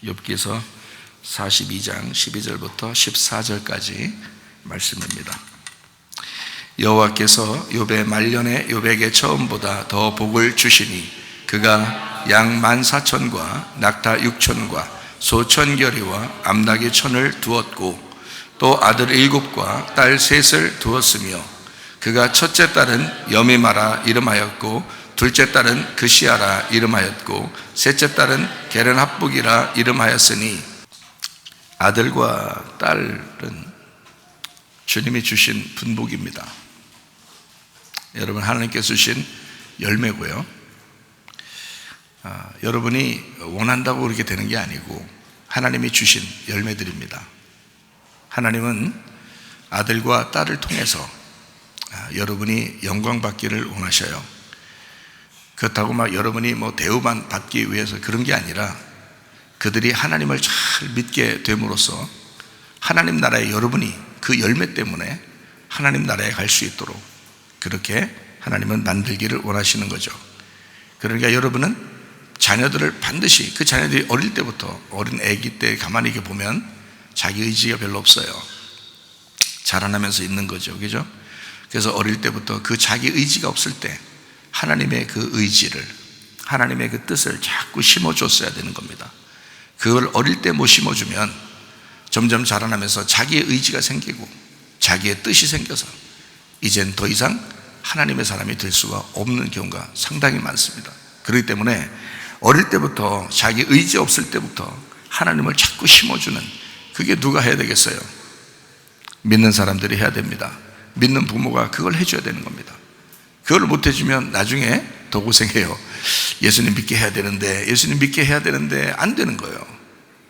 욥기서 42장 12절부터 14절까지 말씀입니다. 여호와께서 욥의 말년에 욥에게 처음보다 더 복을 주시니 그가 양 14,000과 낙타 6,000과 소 1,000겨리와 암나귀 1,000을 두었고 또 아들 7과 딸 3을 두었으며 그가 첫째 딸은 여미마라 이름하였고 둘째 딸은 그시아라 이름하였고 셋째 딸은 게른합북이라 이름하였으니 아들과 딸은 주님이 주신 분복입니다. 여러분, 하나님께서 주신 열매고요. 여러분이 원한다고 그렇게 되는 게 아니고 하나님이 주신 열매들입니다. 하나님은 아들과 딸을 통해서 여러분이 영광 받기를 원하셔요. 그렇다고 막 여러분이 대우만 받기 위해서 그런 게 아니라 그들이 하나님을 잘 믿게 됨으로써 하나님 나라에 여러분이 그 열매 때문에 하나님 나라에 갈 수 있도록 그렇게 하나님은 만들기를 원하시는 거죠. 그러니까 여러분은 자녀들을 반드시, 그 자녀들이 어릴 때부터, 어린 아기 때 가만히 이렇게 보면 자기 의지가 별로 없어요. 자라나면서 있는 거죠. 그죠? 그래서 어릴 때부터 그 자기 의지가 없을 때 하나님의 그 의지를, 하나님의 그 뜻을 자꾸 심어줬어야 되는 겁니다. 그걸 어릴 때 못 심어주면 점점 자라나면서 자기의 의지가 생기고 자기의 뜻이 생겨서 이젠 더 이상 하나님의 사람이 될 수가 없는 경우가 상당히 많습니다. 그렇기 때문에 어릴 때부터, 자기 의지 없을 때부터 하나님을 자꾸 심어주는, 그게 누가 해야 되겠어요? 믿는 사람들이 해야 됩니다. 믿는 부모가 그걸 해줘야 되는 겁니다. 그걸 못 해주면 나중에 더 고생해요. 예수님 믿게 해야 되는데, 예수님 믿게 해야 되는데 안 되는 거예요.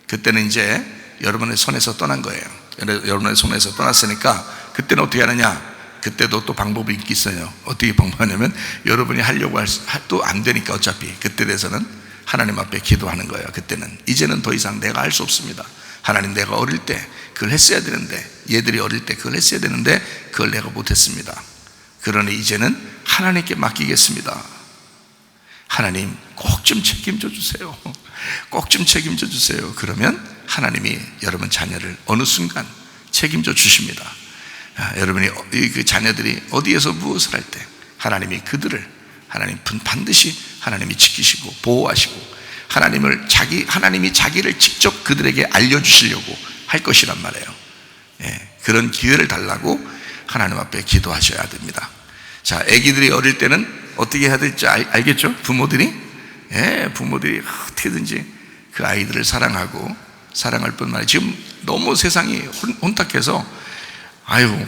그때는 이제 여러분의 손에서 떠난 거예요. 여러분의 손에서 떠났으니까 그때는 어떻게 하느냐? 그때도 또 방법이 있어요. 어떻게 방법하냐면 여러분이 하려고 또 안 되니까 어차피 그때 돼서는 하나님 앞에 기도하는 거예요. 그때는 이제는 더 이상 내가 할 수 없습니다. 하나님, 내가 어릴 때 그걸 했어야 되는데, 얘들이 어릴 때 그걸 했어야 되는데 그걸 내가 못했습니다. 그러니 이제는 하나님께 맡기겠습니다. 하나님, 꼭 좀 책임져 주세요. 꼭 좀 책임져 주세요. 그러면 하나님이 여러분 자녀를 어느 순간 책임져 주십니다. 여러분이 그 자녀들이 어디에서 무엇을 할 때 하나님이 그들을, 하나님 반드시 하나님이 지키시고 보호하시고 하나님이 자기를 직접 그들에게 알려주시려고 할 것이란 말이에요. 그런 기회를 달라고 하나님 앞에 기도하셔야 됩니다. 자, 아기들이 어릴 때는 어떻게 해야 될지 알겠죠? 부모들이 어떻게든지 그 아이들을 사랑할 뿐만 아니라 지금 너무 세상이 혼탁해서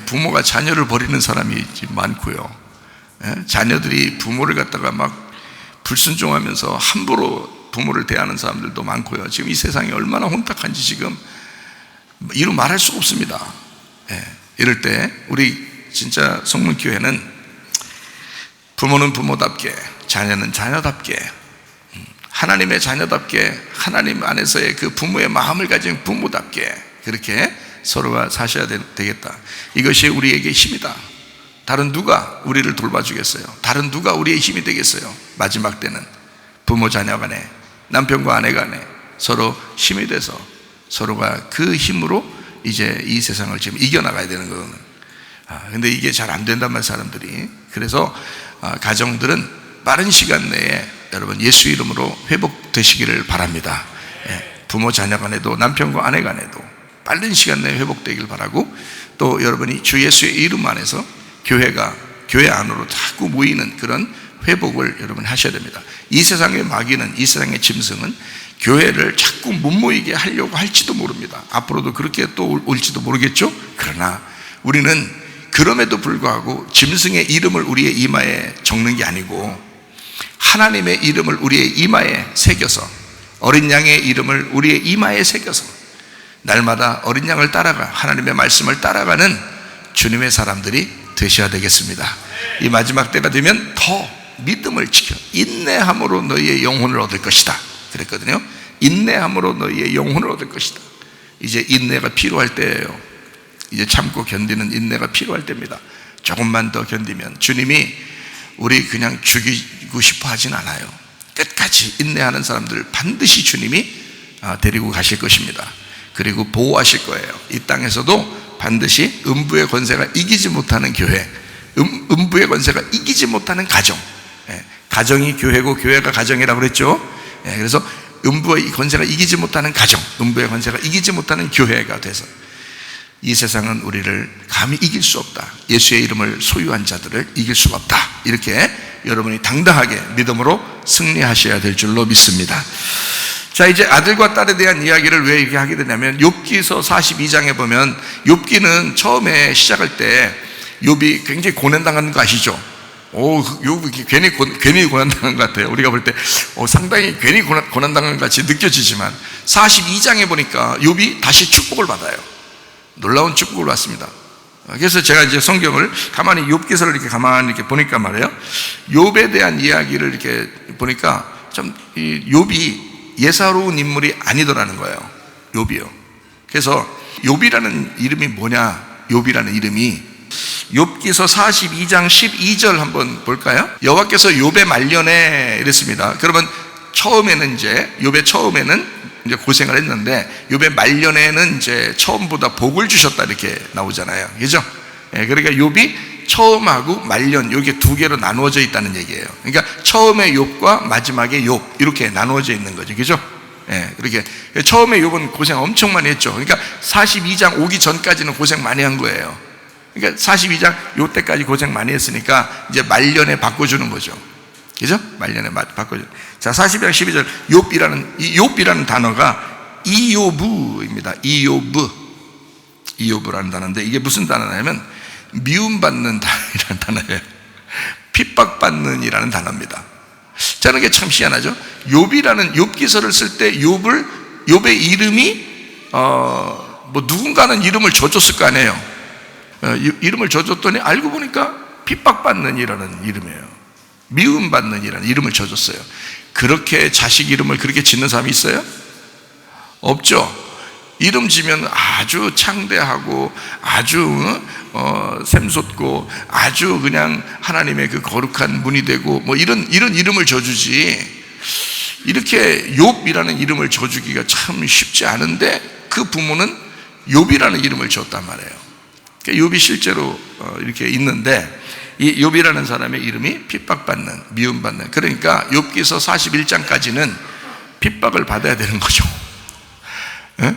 부모가 자녀를 버리는 사람이 많고요. 자녀들이 부모를 갖다가 막 불순종하면서 함부로 부모를 대하는 사람들도 많고요. 지금 이 세상이 얼마나 혼탁한지 지금 이루 말할 수가 없습니다. 이럴 때 우리 진짜 성문교회는 부모는 부모답게, 자녀는 자녀답게, 하나님의 자녀답게, 하나님 안에서의 그 부모의 마음을 가진 부모답게 그렇게 서로가 사셔야 되겠다. 이것이 우리에게 힘이다. 다른 누가 우리를 돌봐주겠어요? 다른 누가 우리의 힘이 되겠어요? 마지막 때는 부모 자녀 간에, 남편과 아내 간에 서로 힘이 돼서 서로가 그 힘으로 이제 이 세상을 지금 이겨나가야 되는 거는. 근데 이게 잘 안 된단 말이에요, 사람들이. 그래서 가정들은 빠른 시간 내에 여러분 예수 이름으로 회복되시기를 바랍니다. 부모 자녀 간에도, 남편과 아내 간에도 빠른 시간 내에 회복되길 바라고, 또 여러분이 주 예수의 이름 안에서 교회 안으로 자꾸 모이는 그런 회복을 여러분 하셔야 됩니다. 이 세상의 마귀는, 이 세상의 짐승은 교회를 자꾸 못 모이게 하려고 할지도 모릅니다. 앞으로도 그렇게 또 올지도 모르겠죠. 그러나 우리는 그럼에도 불구하고 짐승의 이름을 우리의 이마에 적는 게 아니고 하나님의 이름을 우리의 이마에 새겨서, 어린 양의 이름을 우리의 이마에 새겨서 날마다 어린 양을 따라가 하나님의 말씀을 따라가는 주님의 사람들이 되셔야 되겠습니다. 이 마지막 때가 되면 더 믿음을 지켜 인내함으로 너희의 영혼을 얻을 것이다 그랬거든요. 인내함으로 너희의 영혼을 얻을 것이다. 이제 인내가 필요할 때예요. 이제 참고 견디는 인내가 필요할 때입니다. 조금만 더 견디면 주님이 우리 그냥 죽이고 싶어 하진 않아요. 끝까지 인내하는 사람들 반드시 주님이 데리고 가실 것입니다. 그리고 보호하실 거예요. 이 땅에서도 반드시 음부의 권세가 이기지 못하는 교회, 음부의 권세가 이기지 못하는 가정, 가정이 교회고 교회가 가정이라고 그랬죠. 그래서 음부의 권세가 이기지 못하는 가정, 음부의 권세가 이기지 못하는 교회가 돼서 이 세상은 우리를 감히 이길 수 없다. 예수의 이름을 소유한 자들을 이길 수가 없다. 이렇게 여러분이 당당하게 믿음으로 승리하셔야 될 줄로 믿습니다. 자, 이제 아들과 딸에 대한 이야기를 왜 이렇게 하게 되냐면 욥기서 42장에 보면 욥기는 처음에 시작할 때 욥이 굉장히 고난당하는 거 아시죠? 욥이 괜히 고난당한 것 같아요. 우리가 볼 때 상당히 괜히 고난당한 것 같이 느껴지지만 42장에 보니까 욥이 다시 축복을 받아요. 놀라운 축복을 받습니다. 그래서 제가 이제 성경을 가만히 욥기서를 이렇게 가만히 이렇게 보니까 말이에요. 욥에 대한 이야기를 이렇게 보니까 참 이 욥이 예사로운 인물이 아니더라는 거예요. 욥이요. 그래서 욥이라는 이름이 뭐냐? 욥이라는 이름이 욥기서 42장 12절 한번 볼까요? 여호와께서 욥의 말년에 이랬습니다. 그러면 처음에는 이제 욥의 처음에는 이제 고생을 했는데 욥의 말년에는 이제 처음보다 복을 주셨다 이렇게 나오잖아요. 그죠? 그러니까 욥이 처음하고 말년 이게 두 개로 나누어져 있다는 얘기예요. 그러니까 처음의 욥과 마지막의 욥 이렇게 나누어져 있는 거죠. 그죠? 그렇게 처음에 욥은 고생 엄청 많이 했죠. 그러니까 42장 오기 전까지는 고생 많이 한 거예요. 그러니까 42장 요 때까지 고생 많이 했으니까 이제 말년에 바꿔주는 거죠. 그죠? 말년에 바꿔줘. 자, 42장 12절 욥이라는 단어가 이요브입니다. 이요브라는 단어인데 이게 무슨 단어냐면 미움받는 단어라는 단어예요. 핍박받는이라는 단어입니다. 저는 이게 참 희한하죠. 욥이라는 욥기서를 쓸 때 욥의 이름이 뭐 누군가는 이름을 줘줬을 거 아니에요. 이름을 줘줬더니 알고 보니까 핍박받는이라는 이름이에요. 미움받는이라는 이름을 줘줬어요. 그렇게 자식 이름을 그렇게 짓는 사람이 있어요? 없죠. 이름 지면 아주 창대하고 아주 샘솟고 아주 그냥 하나님의 그 거룩한 문이 되고 뭐 이런 이름을 줘주지. 이렇게 욥이라는 이름을 줘주기가 참 쉽지 않은데 그 부모는 욥이라는 이름을 줬단 말이에요. 욥이 실제로 이렇게 있는데 이 욥이라는 사람의 이름이 핍박받는, 미움받는. 그러니까 욥기서 41장까지는 핍박을 받아야 되는 거죠.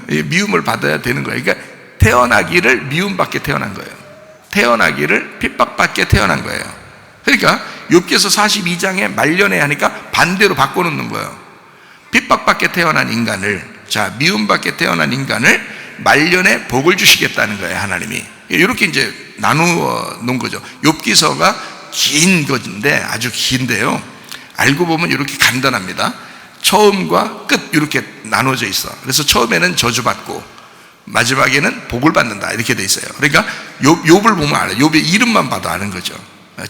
미움을 받아야 되는 거예요. 그러니까 태어나기를 미움받게 태어난 거예요. 태어나기를 핍박받게 태어난 거예요. 그러니까 욥기서 42장에 말년에 하니까 반대로 바꿔놓는 거예요. 핍박받게 태어난 인간을, 자, 미움받게 태어난 인간을 말년에 복을 주시겠다는 거예요, 하나님이. 이렇게 이제 나누어 놓은 거죠. 욥기서가 긴 건데 아주 긴데요. 알고 보면 이렇게 간단합니다. 처음과 끝 이렇게 나눠져 있어. 그래서 처음에는 저주받고 마지막에는 복을 받는다 이렇게 돼 있어요. 그러니까 욥을 보면 알아요. 욥의 이름만 봐도 아는 거죠.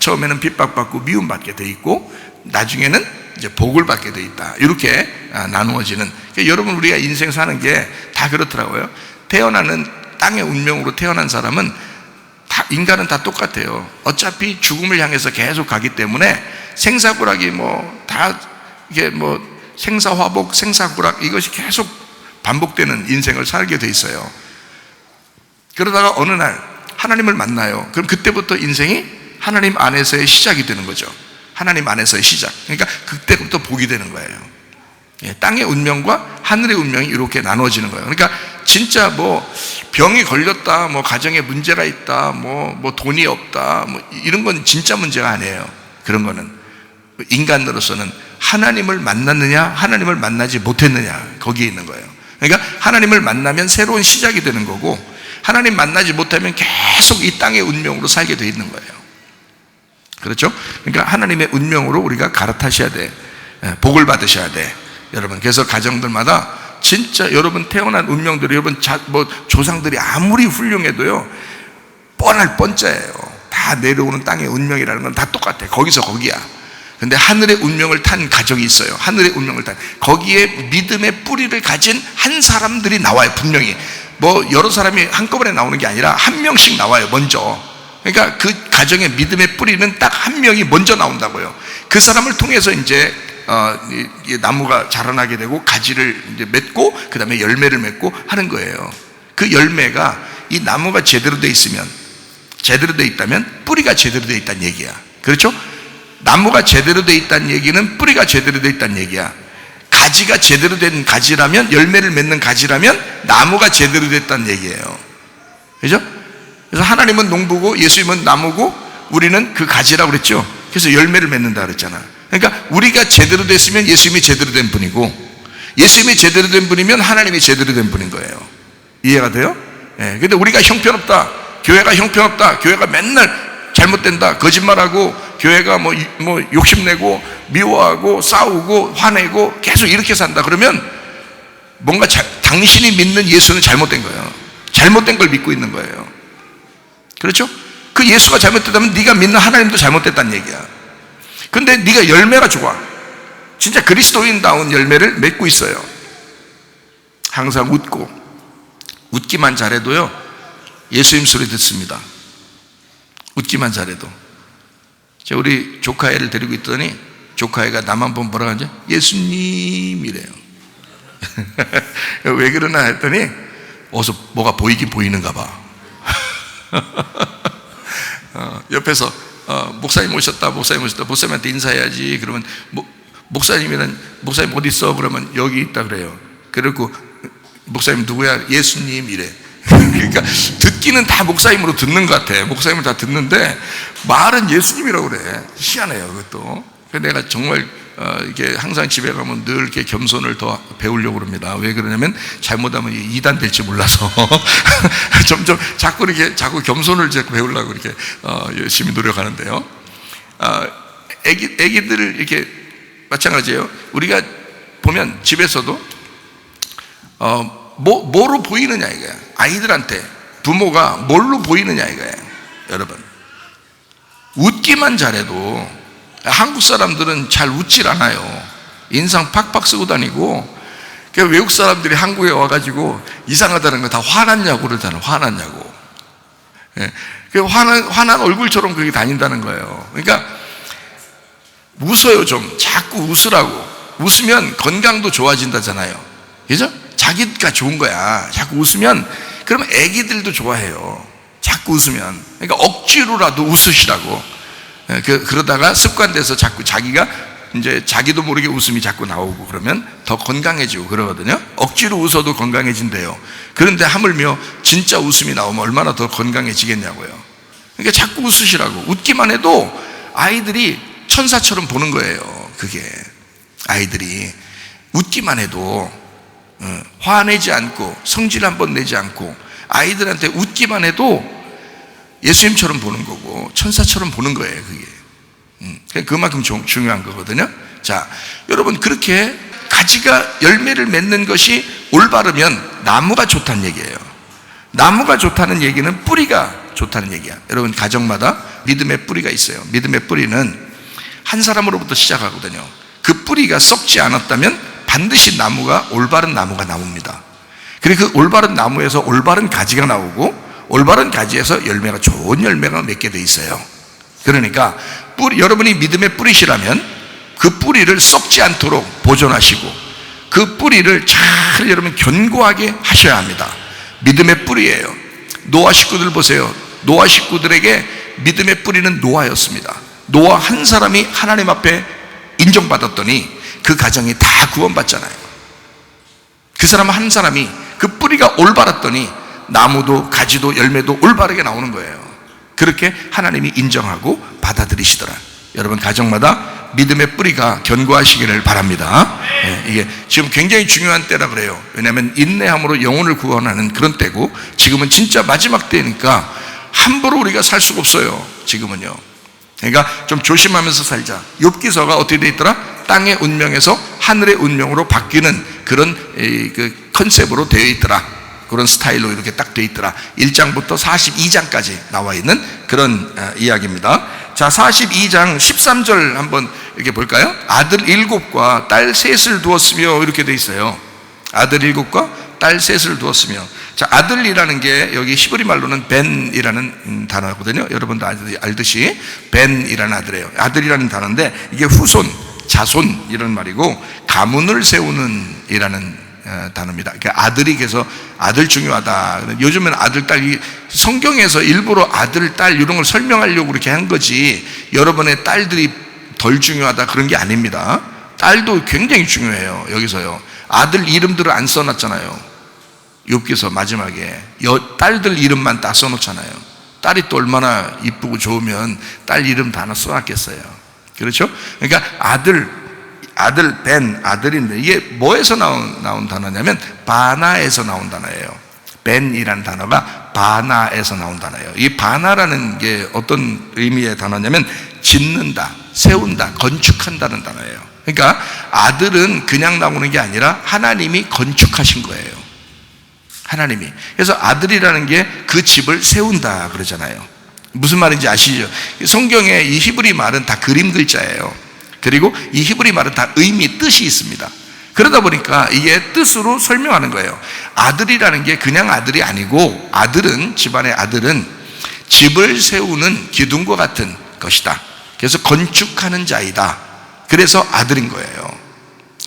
처음에는 핍박받고 미움받게 돼 있고 나중에는 이제 복을 받게 돼 있다. 이렇게 나누어지는. 그러니까 여러분 우리가 인생 사는 게 다 그렇더라고요. 태어나는 땅의 운명으로 태어난 사람은 인간은 다 똑같아요. 어차피 죽음을 향해서 계속 가기 때문에 생사구락이 다 이게 생사화복, 생사구락 이것이 계속 반복되는 인생을 살게 돼 있어요. 그러다가 어느 날 하나님을 만나요. 그럼 그때부터 인생이 하나님 안에서의 시작이 되는 거죠. 하나님 안에서의 시작. 그러니까 그때부터 복이 되는 거예요. 땅의 운명과 하늘의 운명이 이렇게 나눠지는 거예요. 그러니까 진짜 병이 걸렸다, 가정에 문제가 있다, 돈이 없다, 이런 건 진짜 문제가 아니에요. 그런 거는 인간으로서는 하나님을 만났느냐, 하나님을 만나지 못했느냐, 거기에 있는 거예요. 그러니까 하나님을 만나면 새로운 시작이 되는 거고, 하나님 만나지 못하면 계속 이 땅의 운명으로 살게 돼 있는 거예요. 그렇죠? 그러니까 하나님의 운명으로 우리가 갈아타셔야 돼. 복을 받으셔야 돼. 여러분, 그래서 가정들마다 진짜 여러분 태어난 운명들이 여러분 조상들이 아무리 훌륭해도요 뻔할 뻔짜예요. 다 내려오는 땅의 운명이라는 건 다 똑같아. 거기서 거기야. 근데 하늘의 운명을 탄 가정이 있어요. 하늘의 운명을 탄 거기에 믿음의 뿌리를 가진 한 사람들이 나와요. 분명히 여러 사람이 한꺼번에 나오는 게 아니라 한 명씩 나와요. 먼저. 그러니까 그 가정의 믿음의 뿌리는 딱 한 명이 먼저 나온다고요. 그 사람을 통해서 이제 이 나무가 자라나게 되고 가지를 이제 맺고 그 다음에 열매를 맺고 하는 거예요. 그 열매가 이 나무가 제대로 돼 있으면, 제대로 돼 있다면 뿌리가 제대로 돼 있다는 얘기야. 그렇죠? 나무가 제대로 돼 있다는 얘기는 뿌리가 제대로 돼 있다는 얘기야. 가지가 제대로 된 가지라면, 열매를 맺는 가지라면 나무가 제대로 됐다는 얘기예요. 그죠? 그래서 하나님은 농부고 예수님은 나무고 우리는 그 가지라고 그랬죠. 그래서 열매를 맺는다 그랬잖아. 그러니까 우리가 제대로 됐으면 예수님이 제대로 된 분이고, 예수님이 제대로 된 분이면 하나님이 제대로 된 분인 거예요. 이해가 돼요? 예. 근데 우리가 형편없다, 교회가 형편없다, 교회가 맨날 잘못된다, 거짓말하고, 교회가 뭐 욕심내고 미워하고 싸우고 화내고 계속 이렇게 산다 그러면 뭔가 당신이 믿는 예수는 잘못된 거예요. 잘못된 걸 믿고 있는 거예요. 그렇죠? 그 예수가 잘못됐다면 네가 믿는 하나님도 잘못됐다는 얘기야. 근데 네가 열매가 좋아. 진짜 그리스도인다운 열매를 맺고 있어요. 항상 웃고, 웃기만 잘해도요 예수님 소리 듣습니다. 웃기만 잘해도. 제가 우리 조카애를 데리고 있더니 조카애가 나만 보면 뭐라고 하죠? 예수님이래요. 왜 그러나 했더니 어서 뭐가 보이긴 보이는가 봐. 옆에서 목사님 오셨다, 목사님 오셨다, 목사님한테 인사해야지. 그러면 목사님 어디 있어? 그러면 여기 있다 그래요. 그리고 목사님 누구야? 예수님이래. 그러니까 듣기는 다 목사님으로 듣는 것 같아. 목사님을 다 듣는데 말은 예수님이라고 그래. 희한해요, 그것도. 그래서 내가 정말 이게 항상 집에 가면 늘 이렇게 겸손을 더 배우려고 그럽니다. 왜 그러냐면 잘못하면 이단 될지 몰라서 점점 자꾸 겸손을 자꾸 배우려고 이렇게 열심히 노력하는데요. 애기들을 이렇게 마찬가지예요. 우리가 보면 집에서도 뭐로 보이느냐 이거야. 아이들한테 부모가 뭘로 보이느냐 이거예요. 여러분, 웃기만 잘해도 한국 사람들은 잘 웃질 않아요. 인상 팍팍 쓰고 다니고, 외국 사람들이 한국에 와가지고 이상하다는 거 다 화났냐고 그러잖아요. 화났냐고. 예. 화난 얼굴처럼 그렇게 다닌다는 거예요. 그러니까 웃어요. 좀 자꾸 웃으라고. 웃으면 건강도 좋아진다잖아요. 그죠? 자기가 좋은 거야. 자꾸 웃으면. 그러면 애기들도 좋아해요. 자꾸 웃으면. 그러니까 억지로라도 웃으시라고. 그러다가 습관돼서 자꾸 자기가 이제 자기도 모르게 웃음이 자꾸 나오고 그러면 더 건강해지고 그러거든요. 억지로 웃어도 건강해진대요. 그런데 하물며 진짜 웃음이 나오면 얼마나 더 건강해지겠냐고요. 그러니까 자꾸 웃으시라고. 웃기만 해도 아이들이 천사처럼 보는 거예요. 그게 아이들이 웃기만 해도 화내지 않고 성질 한번 내지 않고 아이들한테 웃기만 해도 예수님처럼 보는 거고 천사처럼 보는 거예요. 그게 그만큼 중요한 거거든요. 자, 여러분, 그렇게 가지가 열매를 맺는 것이 올바르면 나무가 좋다는 얘기예요. 나무가 좋다는 얘기는 뿌리가 좋다는 얘기야. 여러분, 가정마다 믿음의 뿌리가 있어요. 믿음의 뿌리는 한 사람으로부터 시작하거든요. 그 뿌리가 썩지 않았다면 반드시 나무가 올바른 나무가 나옵니다. 그리고 그 올바른 나무에서 올바른 가지가 나오고 올바른 가지에서 열매가 좋은 열매가 맺게 돼 있어요. 그러니까 여러분이 믿음의 뿌리시라면 그 뿌리를 썩지 않도록 보존하시고 그 뿌리를 잘 여러분 견고하게 하셔야 합니다. 믿음의 뿌리예요. 노아 식구들 보세요. 노아 식구들에게 믿음의 뿌리는 노아였습니다. 노아 한 사람이 하나님 앞에 인정받았더니 그 가정이 다 구원받잖아요. 그 사람 한 사람이 그 뿌리가 올바랐더니 나무도 가지도 열매도 올바르게 나오는 거예요. 그렇게 하나님이 인정하고 받아들이시더라. 여러분, 가정마다 믿음의 뿌리가 견고하시기를 바랍니다. 네, 이게 지금 굉장히 중요한 때라 그래요. 왜냐하면 인내함으로 영혼을 구원하는 그런 때고 지금은 진짜 마지막 때니까 함부로 우리가 살 수가 없어요. 지금은요. 그러니까 좀 조심하면서 살자. 욥기서가 어떻게 되어 있더라? 땅의 운명에서 하늘의 운명으로 바뀌는 그런 그 컨셉으로 되어 있더라. 그런 스타일로 이렇게 딱 되어 있더라. 1장부터 42장까지 나와 있는 그런 이야기입니다. 자, 42장 13절 한번 이렇게 볼까요? 아들 7과 딸 3을 두었으며 이렇게 되어 있어요. 아들 7과 딸 3을 두었으며. 자, 아들이라는 게 여기 히브리 말로는 벤이라는 단어거든요. 여러분도 알듯이 벤이라는 아들이에요. 아들이라는 단어인데 이게 후손, 자손 이런 말이고, 가문을 세우는 이라는 단어입니다. 그러니까 아들이 계속 아들 중요하다. 요즘은 아들, 딸, 성경에서 일부러 아들, 딸 이런 걸 설명하려고 그렇게 한 거지, 여러분의 딸들이 덜 중요하다 그런 게 아닙니다. 딸도 굉장히 중요해요. 여기서요, 아들 이름들을 안 써놨잖아요. 욥기서 마지막에 딸들 이름만 딱 써놓잖아요. 딸이 또 얼마나 이쁘고 좋으면 딸 이름 다 하나 써놨겠어요. 그렇죠? 그러니까 벤, 아들인데, 이게 뭐에서 나온 단어냐면 바나에서 나온 단어예요. 벤이라는 단어가 바나에서 나온 단어예요. 이 바나라는 게 어떤 의미의 단어냐면 짓는다, 세운다, 건축한다는 단어예요. 그러니까 아들은 그냥 나오는 게 아니라 하나님이 건축하신 거예요. 하나님이. 그래서 아들이라는 게 그 집을 세운다 그러잖아요. 무슨 말인지 아시죠? 성경에 이 히브리 말은 다 그림 글자예요. 그리고 이 히브리 말은 다 의미, 뜻이 있습니다. 그러다 보니까 이게 뜻으로 설명하는 거예요. 아들이라는 게 그냥 아들이 아니고, 아들은, 집안의 아들은 집을 세우는 기둥과 같은 것이다. 그래서 건축하는 자이다. 그래서 아들인 거예요.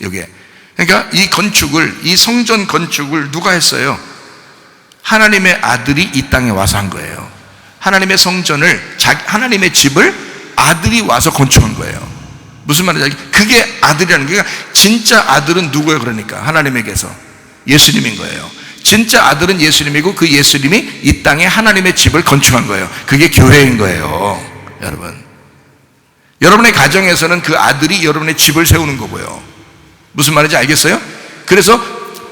이게. 그러니까 이 건축을, 이 성전 건축을 누가 했어요? 하나님의 아들이 이 땅에 와서 한 거예요. 하나님의 성전을, 하나님의 집을 아들이 와서 건축한 거예요. 무슨 말이냐? 그게 아들이라는 게, 진짜 아들은 누구예요? 그러니까 하나님에게서 예수님인 거예요. 진짜 아들은 예수님이고, 그 예수님이 이 땅에 하나님의 집을 건축한 거예요. 그게 교회인 거예요. 여러분의 가정에서는 그 아들이 여러분의 집을 세우는 거고요. 무슨 말인지 알겠어요? 그래서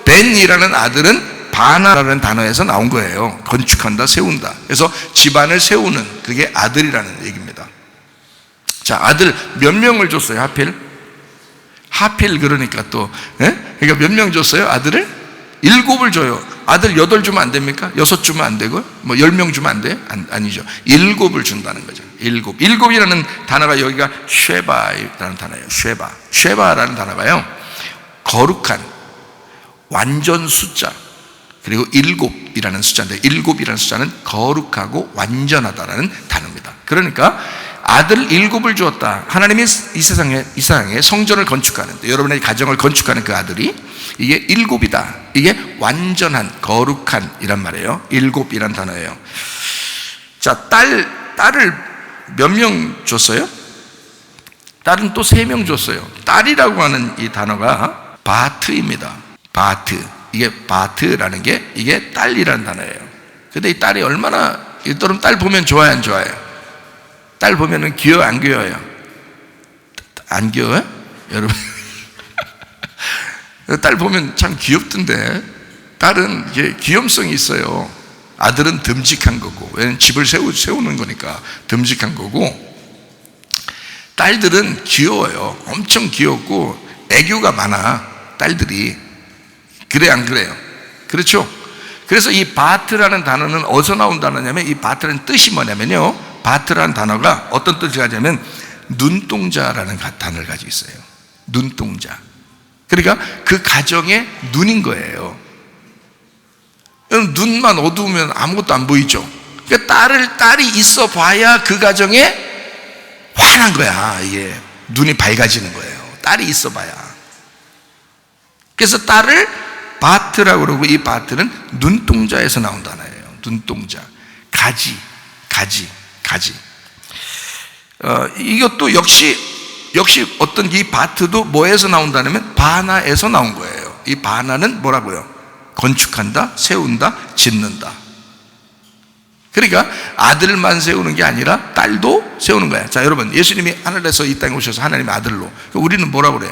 벤이라는 아들은 바나라는 단어에서 나온 거예요. 건축한다, 세운다. 그래서 집안을 세우는, 그게 아들이라는 얘기입니다. 자, 아들 몇 명을 줬어요? 하필 그러니까 또, 그러니까 몇 명 줬어요? 아들을? 7을 줘요. 아들 8 주면 안 됩니까? 6 주면 안 되고, 뭐 10명 주면 안 돼요? 아니죠. 7을 준다는 거죠. 7이라는 단어가 여기가 쉐바라는 단어예요. 쉐바라는 단어가요, 거룩한, 완전 숫자, 그리고 7이라는 숫자인데, 7이라는 숫자는 거룩하고 완전하다라는 단어입니다. 그러니까 아들 7을 주었다. 하나님이 이 세상에 성전을 건축하는데, 여러분의 가정을 건축하는 그 아들이, 이게 7이다. 이게 완전한, 거룩한 이란 말이에요. 7이란 단어예요. 자, 딸을 몇 명 줬어요? 딸은 또 3명 줬어요. 딸이라고 하는 이 단어가 바트입니다. 바트. 이게 바트라는 게, 이게 딸이라는 단어예요. 근데 이 딸이 얼마나, 여러분 딸 보면 좋아요, 안 좋아요? 딸 보면은 귀여워, 안 귀여워요? 안 귀여워요? 여러분 딸 보면 참 귀엽던데, 딸은 이게 귀염성이 있어요. 아들은 듬직한 거고, 왜냐면 집을 세우는 거니까 듬직한 거고, 딸들은 귀여워요. 엄청 귀엽고 애교가 많아, 딸들이. 그래, 안 그래요? 그렇죠? 그래서 이 바트라는 단어는 어디서 나온 단어냐면, 이 바트라는 뜻이 뭐냐면요, 바트라는 단어가 어떤 뜻을 가지냐면 눈동자라는 단어를 가지고 있어요. 눈동자. 그러니까 그 가정의 눈인 거예요. 눈만 어두우면 아무것도 안 보이죠. 그러니까 딸이 있어 봐야 그 가정에 환한 거야. 이게 눈이 밝아지는 거예요. 딸이 있어 봐야. 그래서 딸을 바트라고 그러고, 이 바트는 눈동자에서 나온 단어예요. 눈동자. 가지. 이것도 역시 어떤 이 바트도 뭐에서 나온다면 바나에서 나온 거예요. 이 바나는 뭐라고요? 건축한다, 세운다, 짓는다. 그러니까 아들만 세우는 게 아니라 딸도 세우는 거야. 자, 여러분, 예수님이 하늘에서 이 땅에 오셔서 하나님의 아들로, 우리는 뭐라고 그래?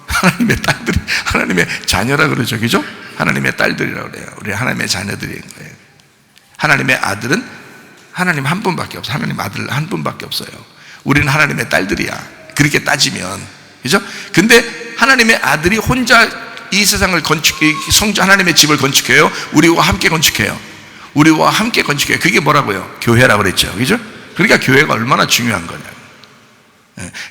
하나님의 딸들이, 하나님의 자녀라 그러죠. 그죠? 하나님의 딸들이라고 그래요. 우리 하나님의 자녀들인 거예요. 하나님의 아들은 하나님 한 분밖에 없어요. 하나님 아들 한 분밖에 없어요. 우리는 하나님의 딸들이야, 그렇게 따지면. 그죠? 근데 하나님의 아들이 혼자 이 세상을 하나님의 집을 건축해요. 우리와 함께 건축해요. 그게 뭐라고요? 교회라고 그랬죠. 그죠? 그러니까 교회가 얼마나 중요한 거냐.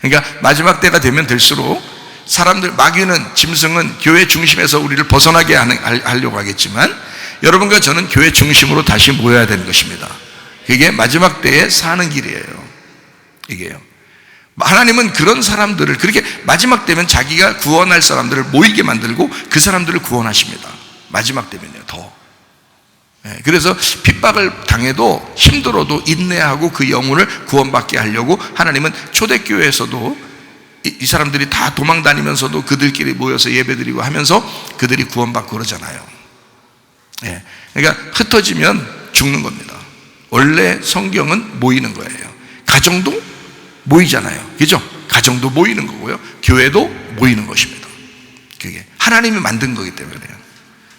그러니까 마지막 때가 되면 될수록 사람들, 마귀는, 짐승은 교회 중심에서 우리를 벗어나게 하려고 하겠지만, 여러분과 저는 교회 중심으로 다시 모여야 되는 것입니다. 그게 마지막 때에 사는 길이에요. 이게요. 하나님은 그런 사람들을 그렇게 마지막 되면 자기가 구원할 사람들을 모이게 만들고 그 사람들을 구원하십니다. 마지막 되면요, 더. 그래서 핍박을 당해도 힘들어도 인내하고 그 영혼을 구원받게 하려고 하나님은 초대교회에서도 이 사람들이 다 도망 다니면서도 그들끼리 모여서 예배드리고 하면서 그들이 구원받고 그러잖아요. 그러니까 흩어지면 죽는 겁니다. 원래 성경은 모이는 거예요. 가정도 모이잖아요. 그죠? 가정도 모이는 거고요. 교회도 모이는 것입니다. 그게 하나님이 만든 거기 때문에 그래요.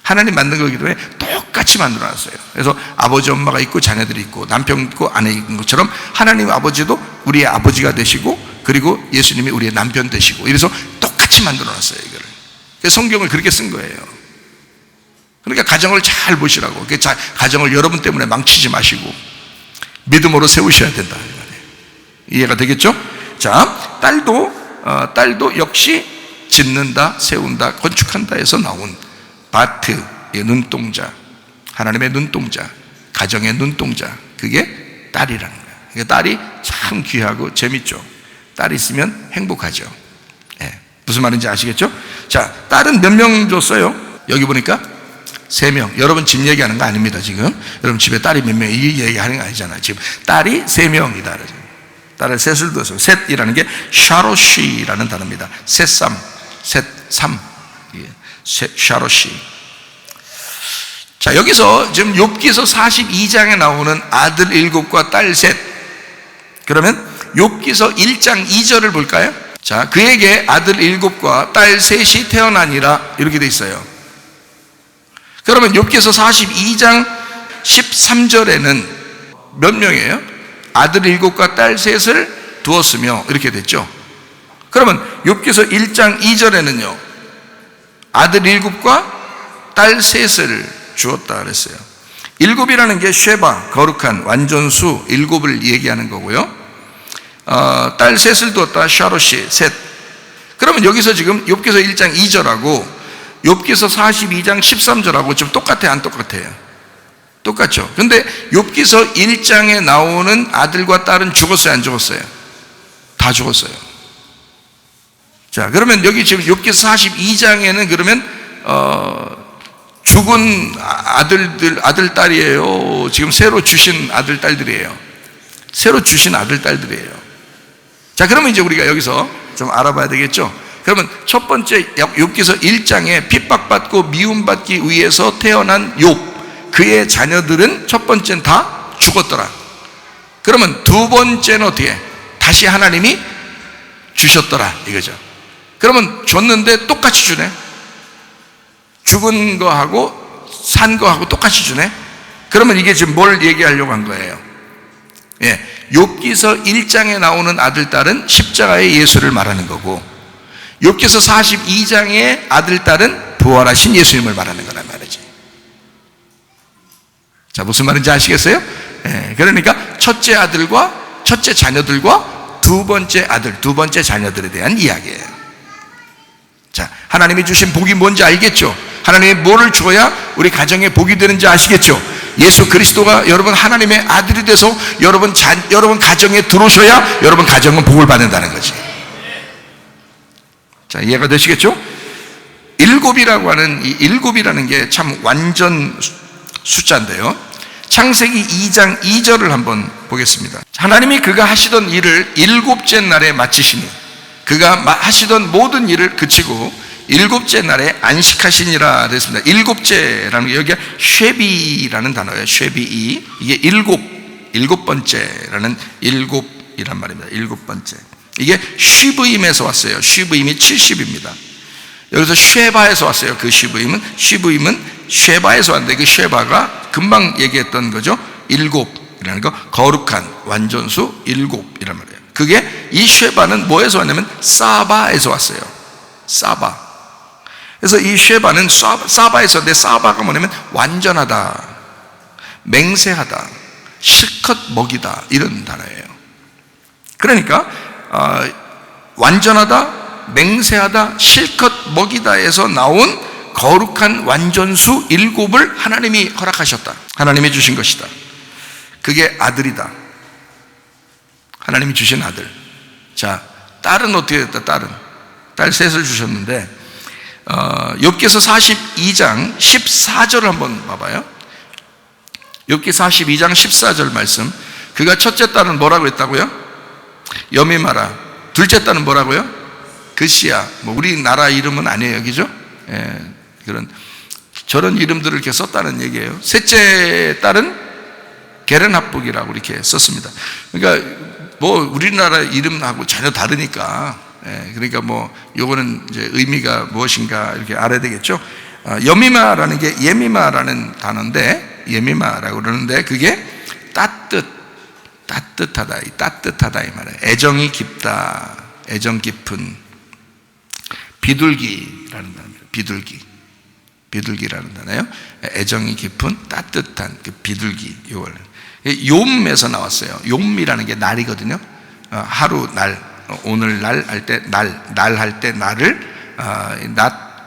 하나님 만든 거기 때문에 똑같이 만들어놨어요. 그래서 아버지 엄마가 있고 자녀들이 있고 남편 있고 아내 있는 것처럼 하나님 아버지도 우리의 아버지가 되시고 그리고 예수님이 우리의 남편 되시고 이래서 똑같이 만들어놨어요. 이거를. 그래서 성경을 그렇게 쓴 거예요. 그러니까 가정을 잘 보시라고. 가정을 여러분 때문에 망치지 마시고 믿음으로 세우셔야 된다. 이해가 되겠죠? 자, 딸도 역시 짓는다, 세운다, 건축한다 해서 나온 바트, 눈동자, 하나님의 눈동자, 가정의 눈동자, 그게 딸이라는 거예요. 그러니까 딸이 참 귀하고 재밌죠. 딸이 있으면 행복하죠. 무슨 말인지 아시겠죠? 자, 딸은 몇 명 줬어요? 여기 보니까 3명. 여러분 집 얘기하는 거 아닙니다. 지금 여러분 집에 딸이 몇 명, 이 얘기하는 거 아니잖아요. 지금 딸이 3명이다. 딸을 셋을 둬서 셋이라는 게 샤로시라는 단어입니다. 셋삼, 셋삼, 샤로시. 자, 여기서 지금 욥기서 42장에 나오는 아들 7과 딸 셋. 그러면 욥기서 1장 2절을 볼까요? 자, 그에게 아들 7과 딸 셋이 태어나니라 이렇게 돼 있어요. 그러면 욥기서 42장 13절에는 몇 명이에요? 아들 7과 딸 셋을 두었으며 이렇게 됐죠. 그러면 욥기서 1장 2절에는요 아들 7과 딸 셋을 주었다 그랬어요. 7이라는 게 쉐바, 거룩한 완전수 7을 얘기하는 거고요. 딸 셋을 두었다, 샤로시, 셋. 그러면 여기서 지금 욥기서 1장 2절하고 욥기서 42장 13절하고 좀 똑같아요, 안 똑같아요? 똑같죠. 근데 욥기서 1장에 나오는 아들과 딸은 죽었어요, 안 죽었어요? 다 죽었어요. 자, 그러면 여기 지금 욥기서 42장에는 그러면 죽은 아들 딸이에요? 지금 새로 주신 아들 딸들이에요? 새로 주신 아들 딸들이에요. 자, 그러면 이제 우리가 여기서 좀 알아봐야 되겠죠? 그러면 첫 번째 욥기서 1장에 핍박받고 미움받기 위해서 태어난 욥, 그의 자녀들은 첫 번째는 다 죽었더라. 그러면 두 번째는 어떻게? 다시 하나님이 주셨더라 이거죠. 그러면 줬는데 똑같이 주네. 죽은 거하고 산 거하고 똑같이 주네. 그러면 이게 지금 뭘 얘기하려고 한 거예요? 욥기서 1장에 나오는 아들 딸은 십자가의 예수를 말하는 거고 욥기서 42장의 아들 딸은 부활하신 예수님을 말하는 거란 말이지. 자, 무슨 말인지 아시겠어요? 그러니까 첫째 아들과 첫째 자녀들과 두 번째 아들, 두 번째 자녀들에 대한 이야기예요. 자, 하나님이 주신 복이 뭔지 알겠죠? 하나님이 뭐를 줘야 우리 가정에 복이 되는지 아시겠죠? 예수 그리스도가 여러분 하나님의 아들이 돼서 여러분 가정에 들어오셔야 여러분 가정은 복을 받는다는 거지. 자, 이해가 되시겠죠? 7이라고 하는 이 7이라는 게 참 완전 숫자인데요. 창세기 2장 2절을 한번 보겠습니다. 하나님이 그가 하시던 일을 7째 날에 마치시니 그가 하시던 모든 일을 그치고 7째 날에 안식하시니라 그랬습니다. 7째라는 게 여기가 쉐비라는 단어예요. 쉐비이. 이게 7 번째라는 7이란 말입니다. 7번째. 이게 쉬브임에서 왔어요. 쉬브임이 70입니다. 여기서 쉐바에서 왔어요. 그 쉬브임은 쉐바에서 왔는데 그 쉐바가 금방 얘기했던 거죠. 7이라는 거, 거룩한 완전수 7이란 말이에요. 그게 이 쉐바는 뭐에서 왔냐면 사바에서 왔어요. 사바. 그래서 이 쉐바는 사바에서 왔는데 사바가 뭐냐면 완전하다, 맹세하다, 실컷 먹이다 이런 단어예요. 그러니까 완전하다, 맹세하다, 실컷 먹이다에서 나온 거룩한 완전수 7을 하나님이 허락하셨다. 하나님이 주신 것이다. 그게 아들이다. 하나님이 주신 아들. 자, 딸은 어떻게 됐다? 딸 셋을 주셨는데 욥기서 42장 14절을 한번 봐봐요. 욥기 42장 14절 말씀. 그가 첫째 딸은 뭐라고 했다고요? 여미마라. 둘째 딸은 뭐라고요? 그시야. 뭐 우리나라 이름은 아니에요, 그죠? 예, 저런 이름들을 이렇게 썼다는 얘기예요. 셋째 딸은 게렌합북이라고 이렇게 썼습니다. 그러니까 뭐 우리나라 이름하고 전혀 다르니까, 예, 그러니까 뭐 요거는 이제 의미가 무엇인가 이렇게 알아야 되겠죠. 여미마라는 게 예미마라는 단어인데, 예미마라고 그러는데 그게 따뜻하다, 따뜻하다 이 말이에요. 애정이 깊다, 애정 깊은. 비둘기라는 단어입니다. 비둘기라는 단어예요. 애정이 깊은 따뜻한 그 비둘기. 이걸 욤에서 나왔어요. 욤이라는 게 날이거든요. 하루 날, 오늘 날 할 때 날 할 때 날을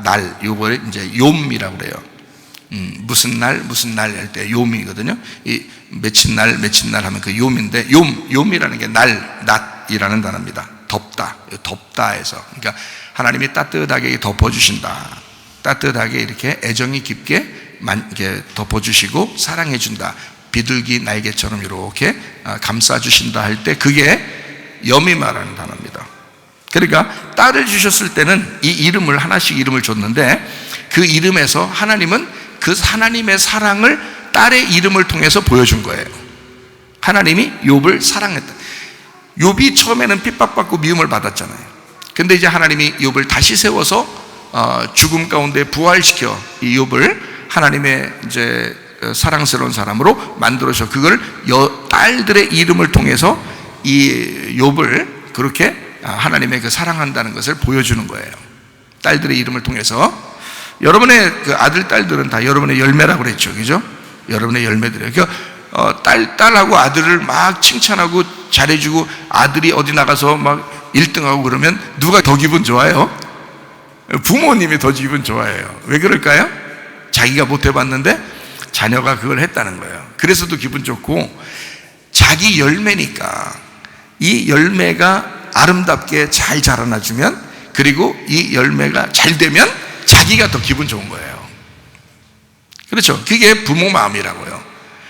날 요걸 이제 욤이라고 그래요. 무슨 날 할 때 욤이거든요. 이 며칠 날 하면 그 욤인데 욤이라는 게 낮이라는 단어입니다. 덥다에서. 그러니까 하나님이 따뜻하게 덮어주신다. 따뜻하게 이렇게 애정이 깊게 덮어주시고 사랑해준다. 비둘기 날개처럼 이렇게 감싸주신다 할 때 그게 여미마라는 단어입니다. 그러니까 딸을 주셨을 때는 이 이름을 하나씩 이름을 줬는데 그 이름에서 하나님은 그 하나님의 사랑을 딸의 이름을 통해서 보여준 거예요. 하나님이 욥을 사랑했다. 욥이 처음에는 핍박받고 미움을 받았잖아요. 근데 이제 하나님이 욥을 다시 세워서 죽음 가운데 부활시켜 이 욥을 하나님의 이제 사랑스러운 사람으로 만들어서 그걸 딸들의 이름을 통해서 이 욥을 그렇게 하나님의 그 사랑한다는 것을 보여주는 거예요. 딸들의 이름을 통해서. 여러분의 그 아들, 딸들은 다 여러분의 열매라고 그랬죠. 그죠? 여러분의 열매들이에요. 그러니까 딸하고 아들을 막 칭찬하고 잘해주고 아들이 어디 나가서 막 1등하고 그러면 누가 더 기분 좋아요? 부모님이 더 기분 좋아해요. 왜 그럴까요? 자기가 못 해봤는데 자녀가 그걸 했다는 거예요. 그래서도 기분 좋고, 자기 열매니까 이 열매가 아름답게 잘 자라나주면, 그리고 이 열매가 잘 되면 자기가 더 기분 좋은 거예요. 그렇죠? 그게 부모 마음이라고요.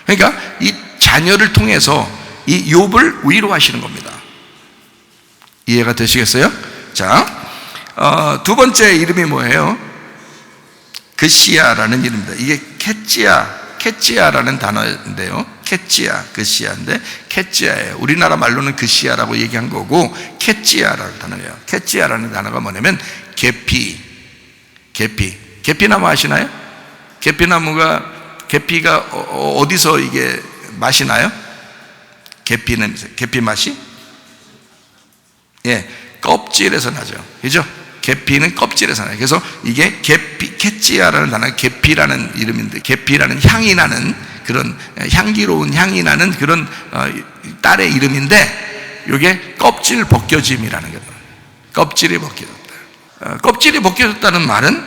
그러니까 이 자녀를 통해서 이 욥을 위로하시는 겁니다. 이해가 되시겠어요? 자, 두 번째 이름이 뭐예요? 그시야라는 이름입니다. 이게 캐찌야라는 단어인데요. 그시야인데 캐찌야예요. 우리나라 말로는 그시야라고 얘기한 거고, 캐찌야라는 단어예요. 캐찌야라는 단어가 뭐냐면 계피나무 아시나요? 계피가 어디서 이게 맛이 나요? 계피 맛이? 예, 껍질에서 나죠. 그죠? 계피는 껍질에서 나요. 그래서 이게 캐찌야라는 단어가 계피라는 이름인데, 계피라는 향이 나는 그런 향기로운 향이 나는 그런 딸의 이름인데, 이게 껍질 벗겨짐이라는 거예요. 껍질이 벗겨졌다. 껍질이 벗겨졌다는 말은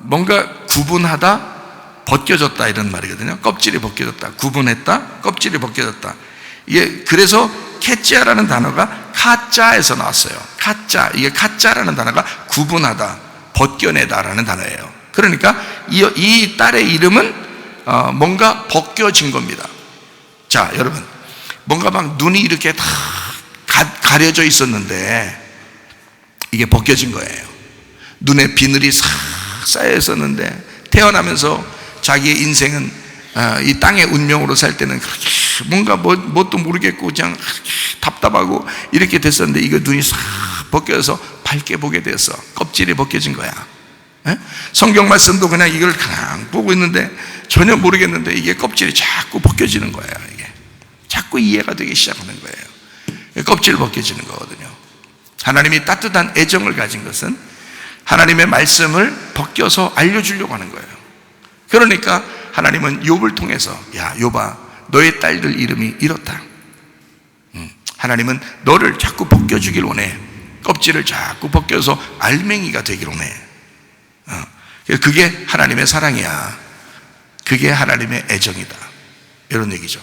뭔가 구분하다, 벗겨졌다 이런 말이거든요. 껍질이 벗겨졌다, 구분했다, 껍질이 벗겨졌다. 이게 그래서 캐찌야라는 단어가 카자에서 나왔어요. 이게 카자라는 단어가 구분하다, 벗겨내다라는 단어예요. 그러니까 이 딸의 이름은 뭔가 벗겨진 겁니다. 자, 여러분, 뭔가 막 눈이 이렇게 다 가려져 있었는데 이게 벗겨진 거예요. 눈에 비늘이 싹 쌓여 있었는데 태어나면서 자기의 인생은 이 땅의 운명으로 살 때는 그렇게 뭔가 뭣도 모르겠고 그냥 답답하고 이렇게 됐었는데, 이거 눈이 싹 벗겨져서 밝게 보게 됐어. 껍질이 벗겨진 거야. 성경 말씀도 그냥 이걸 그냥 보고 있는데 전혀 모르겠는데 이게 껍질이 자꾸 벗겨지는 거예요. 이게 자꾸 이해가 되기 시작하는 거예요. 껍질 벗겨지는 거거든요. 하나님이 따뜻한 애정을 가진 것은 하나님의 말씀을 벗겨서 알려주려고 하는 거예요. 그러니까 하나님은 욥을 통해서, 야 욥아, 너의 딸들 이름이 이렇다. 하나님은 너를 자꾸 벗겨주길 원해. 껍질을 자꾸 벗겨서 알맹이가 되길 원해. 그게 하나님의 사랑이야. 그게 하나님의 애정이다. 이런 얘기죠.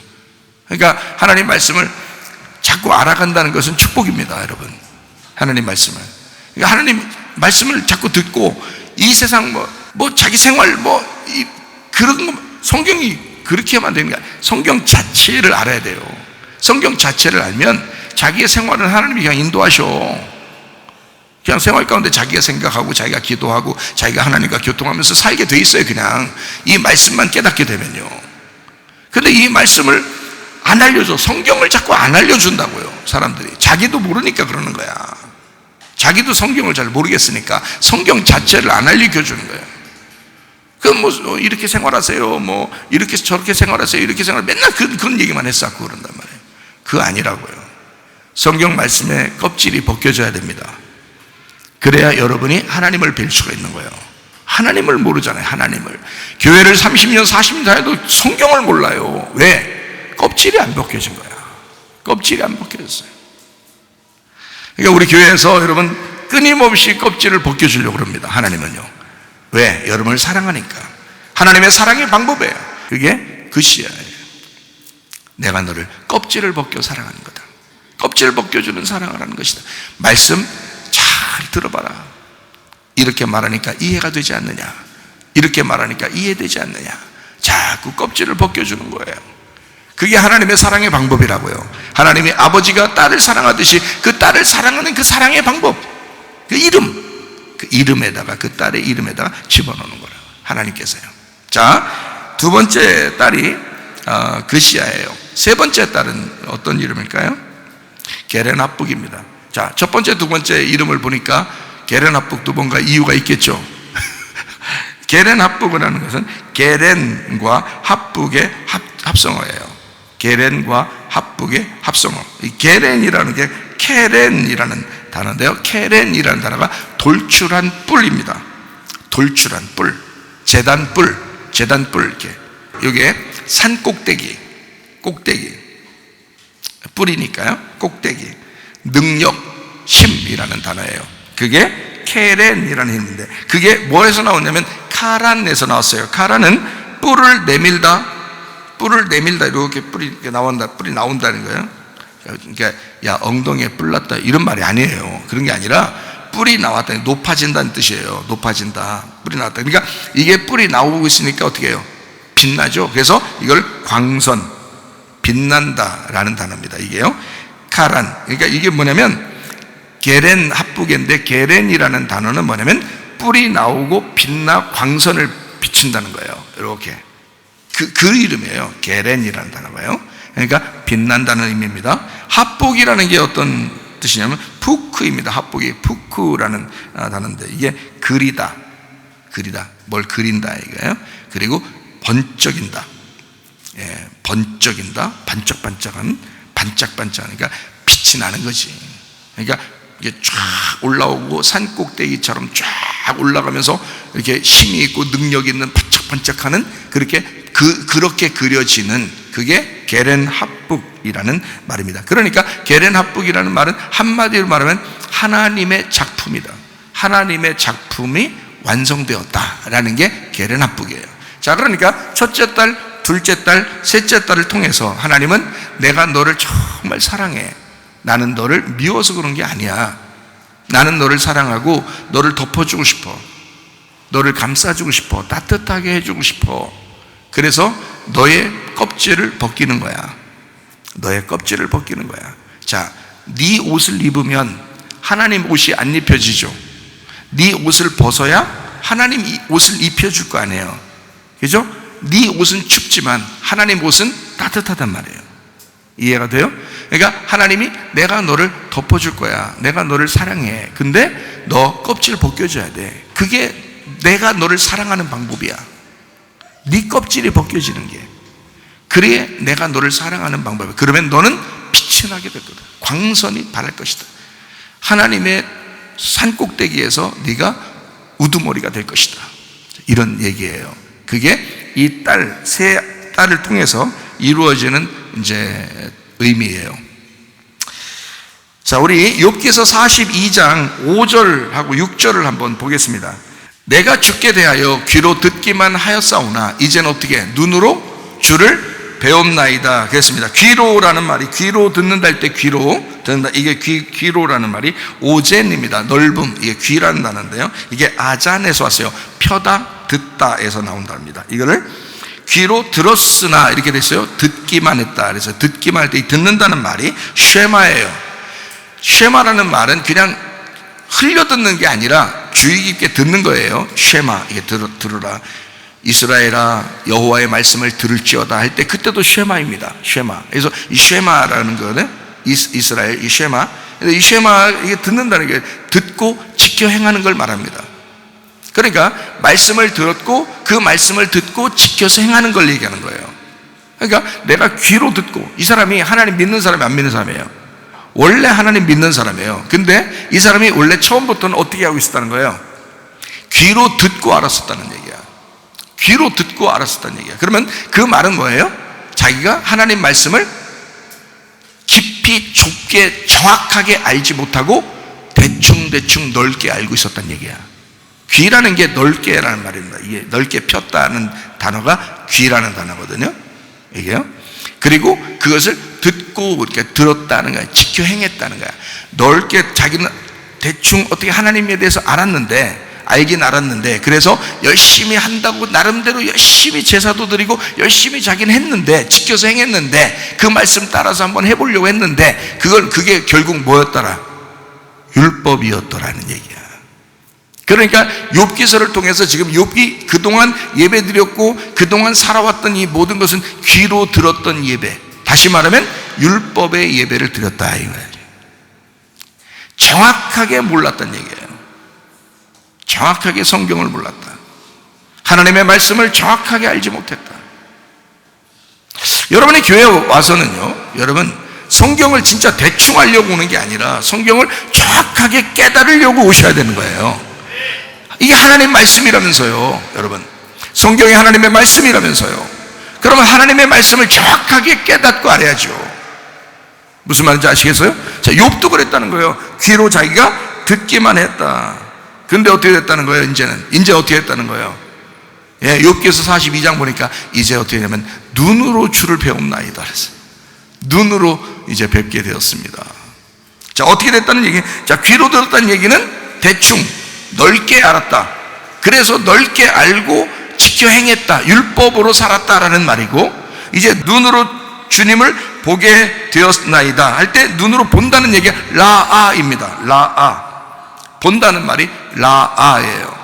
그러니까 하나님 말씀을 자꾸 알아간다는 것은 축복입니다, 여러분. 하나님 말씀을. 그러니까 하나님 말씀을 자꾸 듣고 이 세상 뭐 자기 생활 그런 거 성경이 그렇게 하면 안 되는 거야. 성경 자체를 알아야 돼요. 성경 자체를 알면 자기의 생활을 하나님이 그냥 인도하셔. 그냥 생활 가운데 자기가 생각하고 자기가 기도하고 자기가 하나님과 교통하면서 살게 돼 있어요. 그냥 이 말씀만 깨닫게 되면요. 근데 이 말씀을 안 알려줘. 성경을 자꾸 안 알려준다고요, 사람들이. 자기도 모르니까 그러는 거야. 자기도 성경을 잘 모르겠으니까 성경 자체를 안 알려주는 거예요. 그럼 이렇게 생활하세요, 이렇게 저렇게 생활하세요, 이렇게 맨날 그런 얘기만 했어. 그런단 말이에요. 그거 아니라고요. 성경 말씀에 껍질이 벗겨져야 됩니다. 그래야 여러분이 하나님을 뵐 수가 있는 거예요. 하나님을 모르잖아요. 하나님을. 교회를 30년 40년 다녀도 성경을 몰라요. 왜? 껍질이 안 벗겨진 거야. 껍질이 안 벗겨졌어요. 그러니까 우리 교회에서 여러분 끊임없이 껍질을 벗겨주려고 합니다. 하나님은요. 왜? 여러분을 사랑하니까. 하나님의 사랑의 방법이에요. 그게 그시야예요. 내가 너를 껍질을 벗겨 사랑하는 거다. 껍질을 벗겨주는 사랑을 하는 것이다. 말씀 잘 들어봐라. 이렇게 말하니까 이해가 되지 않느냐? 이렇게 말하니까 이해되지 않느냐? 자꾸 껍질을 벗겨주는 거예요. 그게 하나님의 사랑의 방법이라고요. 하나님이 아버지가 딸을 사랑하듯이 그 딸을 사랑하는 그 사랑의 방법, 그 이름에다가 그 딸의 이름에다가 집어넣는 거라고 하나님께서요. 자, 두 번째 딸이 그시야예요. 세 번째 딸은 어떤 이름일까요? 게렌합북입니다. 자, 첫 번째, 두 번째 이름을 보니까 게렌합북도 뭔가 이유가 있겠죠. 게렌합북이라는 것은 게렌과 합북의 합성어예요. 게렌과 합북의 합성어. 이 게렌이라는 게 케렌이라는 단어인데요. 케렌이라는 단어가 돌출한 뿔입니다. 돌출한 뿔, 제단뿔 이렇게. 이게 산 꼭대기 뿔이니까요. 꼭대기. 능력, 힘이라는 단어예요. 그게 케렌이라는 힘인데, 그게 뭐에서 나오냐면 카란에서 나왔어요. 카란은 뿔을 내밀다 이렇게 뿔이 나온다는 거예요. 그러니까 야, 엉덩이에 뿔 났다 이런 말이 아니에요. 그런 게 아니라 뿔이 나왔다, 높아진다는 뜻이에요. 높아진다, 뿔이 나왔다. 그러니까 이게 뿔이 나오고 있으니까 어떻게 해요? 빛나죠. 그래서 이걸 광선, 빛난다라는 단어입니다. 이게요. 카란. 그러니까 이게 뭐냐면 게렌 합북인데, 게렌이라는 단어는 뭐냐면 뿔이 나오고 빛나 광선을 비춘다는 거예요. 이렇게 그 이름이에요. 게렌이라는 단어가요. 그러니까 빛난다는 의미입니다. 합북이라는 게 어떤 뜻이냐면 푸크입니다. 합북이 푸크라는 단어인데, 이게 그리다, 뭘 그린다 이거예요. 그리고 번쩍인다, 번쩍인다, 반짝반짝한, 그러니까 빛이 나는 거지. 그러니까 이게 쫙 올라오고 산 꼭대기처럼 쫙 올라가면서 이렇게 힘이 있고 능력 있는 반짝반짝하는, 그렇게 그려지는, 그게 게렌합북이라는 말입니다. 그러니까 게렌합북이라는 말은 한마디로 말하면 하나님의 작품이다. 하나님의 작품이 완성되었다라는 게 게렌합북이에요. 자, 그러니까 첫째 딸, 둘째 딸, 셋째 딸을 통해서 하나님은 내가 너를 정말 사랑해. 나는 너를 미워서 그런 게 아니야. 나는 너를 사랑하고 너를 덮어주고 싶어. 너를 감싸주고 싶어. 따뜻하게 해주고 싶어. 그래서 너의 껍질을 벗기는 거야. 너의 껍질을 벗기는 거야. 자, 네 옷을 입으면 하나님 옷이 안 입혀지죠. 네 옷을 벗어야 하나님 옷을 입혀줄 거 아니에요. 그죠? 네 옷은 춥지만 하나님 옷은 따뜻하단 말이에요. 이해가 돼요? 그러니까 하나님이 내가 너를 덮어줄 거야. 내가 너를 사랑해. 근데 너 껍질을 벗겨줘야 돼. 그게 내가 너를 사랑하는 방법이야. 네 껍질이 벗겨지는 게. 그래 내가 너를 사랑하는 방법이야. 그러면 너는 빛이 나게 될 거다. 광선이 바랄 것이다. 하나님의 산꼭대기에서 네가 우두머리가 될 것이다. 이런 얘기예요. 그게 이 세 딸을 통해서 이루어지는 이제 의미예요. 자, 우리 욥기서 42장 5절하고 6절을 한번 보겠습니다. 내가 주께 대하여 귀로 듣기만 하였사오나 이제는 어떻게 눈으로 주를 배움나이다 그랬습니다. 귀로라는 말이, 귀로 듣는다 할 때 귀로 듣는다, 이게 귀로라는 말이 오젠입니다. 넓음, 이게 귀라는 단어인데요, 이게 아잔에서 왔어요. 펴다 듣다에서 나온답니다. 이거를 귀로 들었으나 이렇게 됐어요. 듣기만 했다. 그래서 듣기만 할 때 듣는다는 말이 쉐마예요. 쉐마라는 말은 그냥 흘려 듣는 게 아니라 주의 깊게 듣는 거예요. 쉐마, 이게 들으라. 이스라엘아 여호와의 말씀을 들을지어다 할 때 그때도 쉐마입니다. 쉐마. 그래서 이 쉐마라는 거는 이스라엘 이 쉐마. 이 쉐마, 이게 듣는다는 게 듣고 지켜 행하는 걸 말합니다. 그러니까 말씀을 들었고 그 말씀을 듣고 지켜서 행하는 걸 얘기하는 거예요. 그러니까 내가 귀로 듣고, 이 사람이 하나님 믿는 사람이 안 믿는 사람이에요. 원래 하나님 믿는 사람이에요. 근데 이 사람이 원래 처음부터는 어떻게 하고 있었다는 거예요? 귀로 듣고 알았었다는 얘기야. 귀로 듣고 알았었다는 얘기야. 그러면 그 말은 뭐예요? 자기가 하나님 말씀을 깊이 좁게 정확하게 알지 못하고 대충 넓게 알고 있었다는 얘기야. 귀라는 게 넓게라는 말입니다. 이게 넓게 폈다는 단어가 귀라는 단어거든요. 이게요. 그리고 그것을 듣고 이렇게 들었다는 거야. 지켜 행했다는 거야. 넓게 자기는 대충 어떻게 하나님에 대해서 알긴 알았는데 그래서 열심히 한다고 나름대로 열심히 제사도 드리고 열심히 자기는 했는데, 지켜서 행했는데, 그 말씀 따라서 한번 해보려고 했는데 그게 결국 뭐였더라? 율법이었더라는 얘기야. 그러니까 욥기서를 통해서 지금 욥이 그동안 예배드렸고 그동안 살아왔던 이 모든 것은 귀로 들었던 예배, 다시 말하면 율법의 예배를 드렸다 이거예요. 정확하게 몰랐던 얘기예요. 정확하게 성경을 몰랐다. 하나님의 말씀을 정확하게 알지 못했다. 여러분이 교회에 와서는요, 여러분 성경을 진짜 대충 알려고 오는 게 아니라 성경을 정확하게 깨달으려고 오셔야 되는 거예요. 이게 하나님 말씀이라면서요. 여러분, 성경이 하나님의 말씀이라면서요. 그러면 하나님의 말씀을 정확하게 깨닫고 알아야죠. 무슨 말인지 아시겠어요? 자, 욥도 그랬다는 거예요. 귀로 자기가 듣기만 했다. 근데 어떻게 됐다는 거예요? 이제 어떻게 됐다는 거예요? 예, 욥기서 42장 보니까 이제 어떻게 되냐면 눈으로 주를 배움나이다 그랬어요. 눈으로 이제 뵙게 되었습니다. 자, 어떻게 됐다는 얘기? 자, 귀로 들었다는 얘기는 대충 넓게 알았다. 그래서 넓게 알고 지켜 행했다. 율법으로 살았다라는 말이고, 이제 눈으로 주님을 보게 되었나이다 할 때 눈으로 본다는 얘기가 라아입니다. 라아. 본다는 말이 라아예요.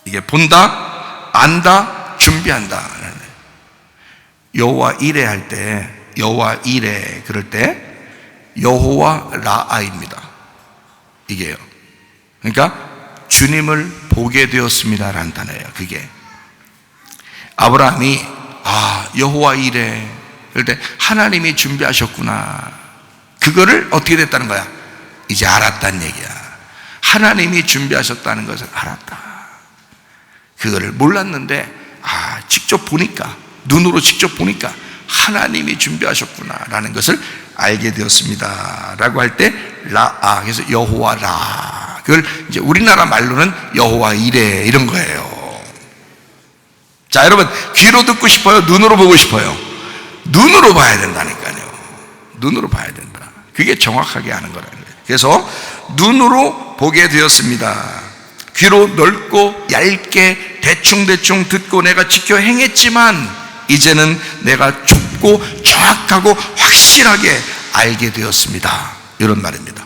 이게 본다, 안다, 준비한다. 여호와 이레 할 때, 여호와 이레 그럴 때 여호와 라아입니다. 이게요. 그러니까 주님을 보게 되었습니다라는 단어예요. 그게 아브라함이 여호와 이레 그럴 때 하나님이 준비하셨구나, 그거를 어떻게 됐다는 거야? 이제 알았다는 얘기야. 하나님이 준비하셨다는 것을 알았다. 그거를 몰랐는데 직접 보니까, 눈으로 직접 보니까 하나님이 준비하셨구나라는 것을 알게 되었습니다 라고 할 때 라아, 그래서 여호와 라, 그걸 이제 우리나라 말로는 여호와 이레 이런 거예요. 자, 여러분, 귀로 듣고 싶어요? 눈으로 보고 싶어요? 눈으로 봐야 된다니까요. 눈으로 봐야 된다. 그게 정확하게 아는 거라는 거예요. 그래서 눈으로 보게 되었습니다. 귀로 넓고 얇게 대충 듣고 내가 지켜 행했지만 이제는 내가 좁고 정확하고 확실하게 알게 되었습니다. 이런 말입니다.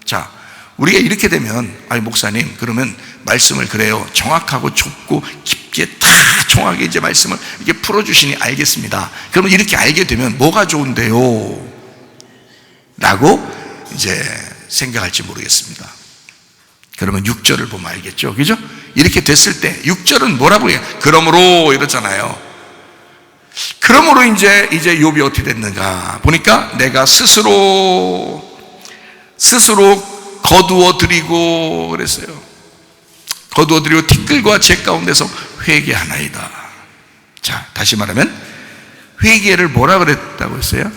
자, 우리가 이렇게 되면 목사님 그러면 말씀을 그래요 정확하고 좁고 깊게 다 정확하게 이제 말씀을 이렇게 풀어주시니 알겠습니다. 그러면 이렇게 알게 되면 뭐가 좋은데요? 라고 이제 생각할지 모르겠습니다. 그러면 6절을 보면 알겠죠, 그죠? 이렇게 됐을 때 6절은 뭐라고 해요? 그러므로 이러잖아요. 그러므로 이제 욥이 어떻게 됐는가 보니까 내가 스스로 거두어 드리고 그랬어요. 거두어 드리고 티끌과 재 가운데서 회개하나이다. 자, 다시 말하면 회개를 뭐라 그랬다고 했어요?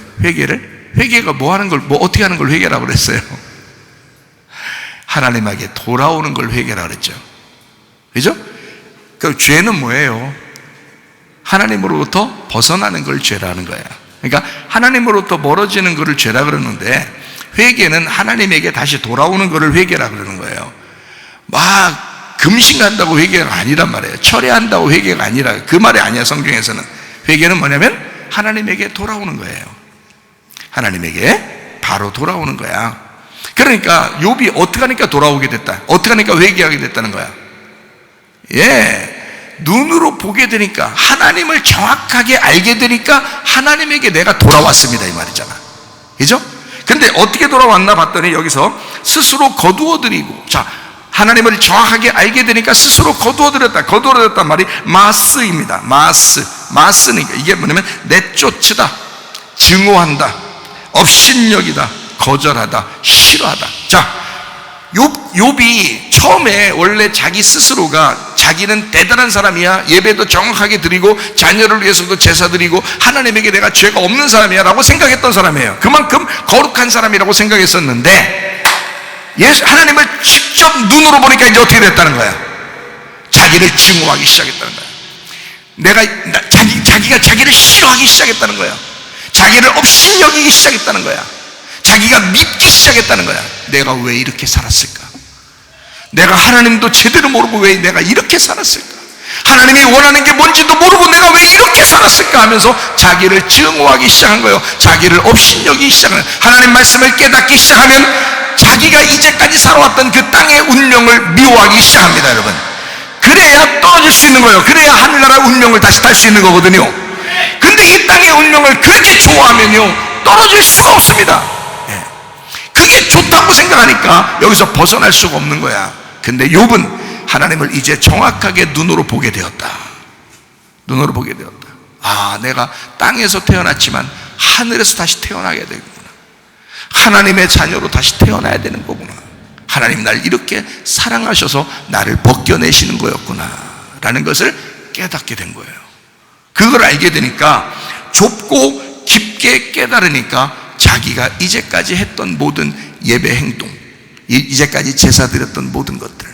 회개가 뭐 하는 걸, 어떻게 하는 걸 회개라고 그랬어요? 하나님에게 돌아오는 걸 회개라고 그랬죠. 그죠? 그 죄는 뭐예요? 하나님으로부터 벗어나는 걸 죄라는 거예요. 그러니까 하나님으로부터 멀어지는 것을 죄라 그러는데, 회개는 하나님에게 다시 돌아오는 것을 회개라 그러는 거예요. 막 금식한다고 회개가 아니란 말이에요. 철회한다고 회개가 아니라, 그 말이 아니야. 성경에서는 회개는 뭐냐면 하나님에게 돌아오는 거예요. 하나님에게 바로 돌아오는 거야. 그러니까 욥이 어떻게 하니까 돌아오게 됐다, 어떻게 하니까 회개하게 됐다는 거야. 눈으로 보게 되니까, 하나님을 정확하게 알게 되니까 하나님에게 내가 돌아왔습니다, 이 말이잖아. 그죠? 근데 어떻게 돌아왔나 봤더니 여기서 스스로 거두어드리고, 자, 하나님을 정확하게 알게 되니까 스스로 거두어드렸다. 거두어드렸단 말이 마스입니다. 마스니까 이게 뭐냐면 내쫓으다, 증오한다, 업신여기다, 거절하다, 싫어하다. 자, 욥이 처음에 원래 자기 스스로가 자기는 대단한 사람이야, 예배도 정확하게 드리고 자녀를 위해서도 제사 드리고 하나님에게 내가 죄가 없는 사람이야 라고 생각했던 사람이에요. 그만큼 거룩한 사람이라고 생각했었는데, 하나님을 직접 눈으로 보니까 이제 어떻게 됐다는 거야? 자기를 증오하기 시작했다는 거야. 자기가 자기를 싫어하기 시작했다는 거야. 자기를 업신여기기 시작했다는 거야. 자기가 믿기 시작했다는 거야. 내가 왜 이렇게 살았을까? 내가 하나님도 제대로 모르고 왜 내가 이렇게 살았을까? 하나님이 원하는 게 뭔지도 모르고 내가 왜 이렇게 살았을까 하면서 자기를 증오하기 시작한 거예요. 자기를 업신여기기 시작한 거예요. 하나님 말씀을 깨닫기 시작하면 자기가 이제까지 살아왔던 그 땅의 운명을 미워하기 시작합니다, 여러분. 그래야 떨어질 수 있는 거예요. 그래야 하늘나라 운명을 다시 탈 수 있는 거거든요. 근데 이 땅의 운명을 그렇게 좋아하면요, 떨어질 수가 없습니다. 그게 좋다고 생각하니까 여기서 벗어날 수가 없는 거야. 근데 욥은 하나님을 이제 정확하게 눈으로 보게 되었다. 눈으로 보게 되었다. 아, 내가 땅에서 태어났지만 하늘에서 다시 태어나게 되겠구나. 하나님의 자녀로 다시 태어나야 되는 거구나. 하나님 날 이렇게 사랑하셔서 나를 벗겨내시는 거였구나 라는 것을 깨닫게 된 거예요. 그걸 알게 되니까, 좁고 깊게 깨달으니까 자기가 이제까지 했던 모든 예배 행동, 이제까지 제사 드렸던 모든 것들,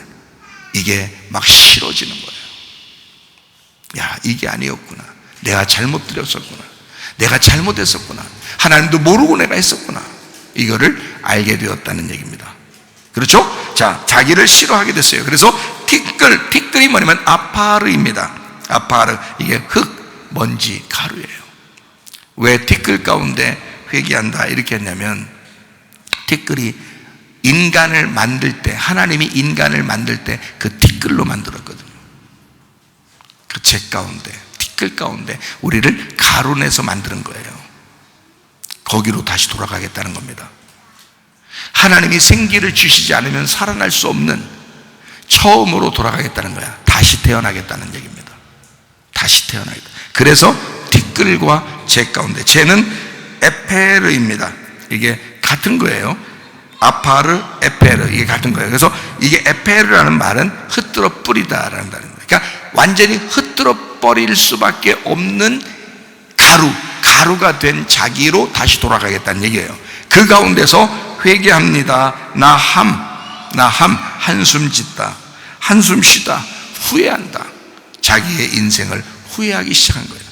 이게 막 싫어지는 거예요. 야, 이게 아니었구나. 내가 잘못 드렸었구나. 내가 잘못했었구나. 하나님도 모르고 내가 했었구나. 이거를 알게 되었다는 얘기입니다. 그렇죠? 자, 자기를 싫어하게 됐어요. 그래서 티끌이 뭐냐면 아파르입니다. 아파르, 이게 흙, 먼지, 가루예요. 왜 티끌 가운데 회개한다 이렇게 했냐면, 티끌이 인간을 만들 때, 하나님이 인간을 만들 때 그 티끌로 만들었거든요. 그 재 가운데, 티끌 가운데 우리를 가루내서 만드는 거예요. 거기로 다시 돌아가겠다는 겁니다. 하나님이 생기를 주시지 않으면 살아날 수 없는 처음으로 돌아가겠다는 거야. 다시 태어나겠다는 얘기입니다. 다시 태어나겠다. 그래서 티끌과 재 가운데, 재는 에페르입니다. 이게 같은 거예요. 아파르, 에페르, 이게 같은 거예요. 그래서 이게 에페르라는 말은 흩뜨러 뿌리다라는 말입니다. 그러니까 완전히 흩뜨러 버릴 수밖에 없는 가루가 된 자기로 다시 돌아가겠다는 얘기예요. 그 가운데서 회개합니다. 나함, 한숨 짓다, 한숨 쉬다, 후회한다. 자기의 인생을 후회하기 시작한 거예요.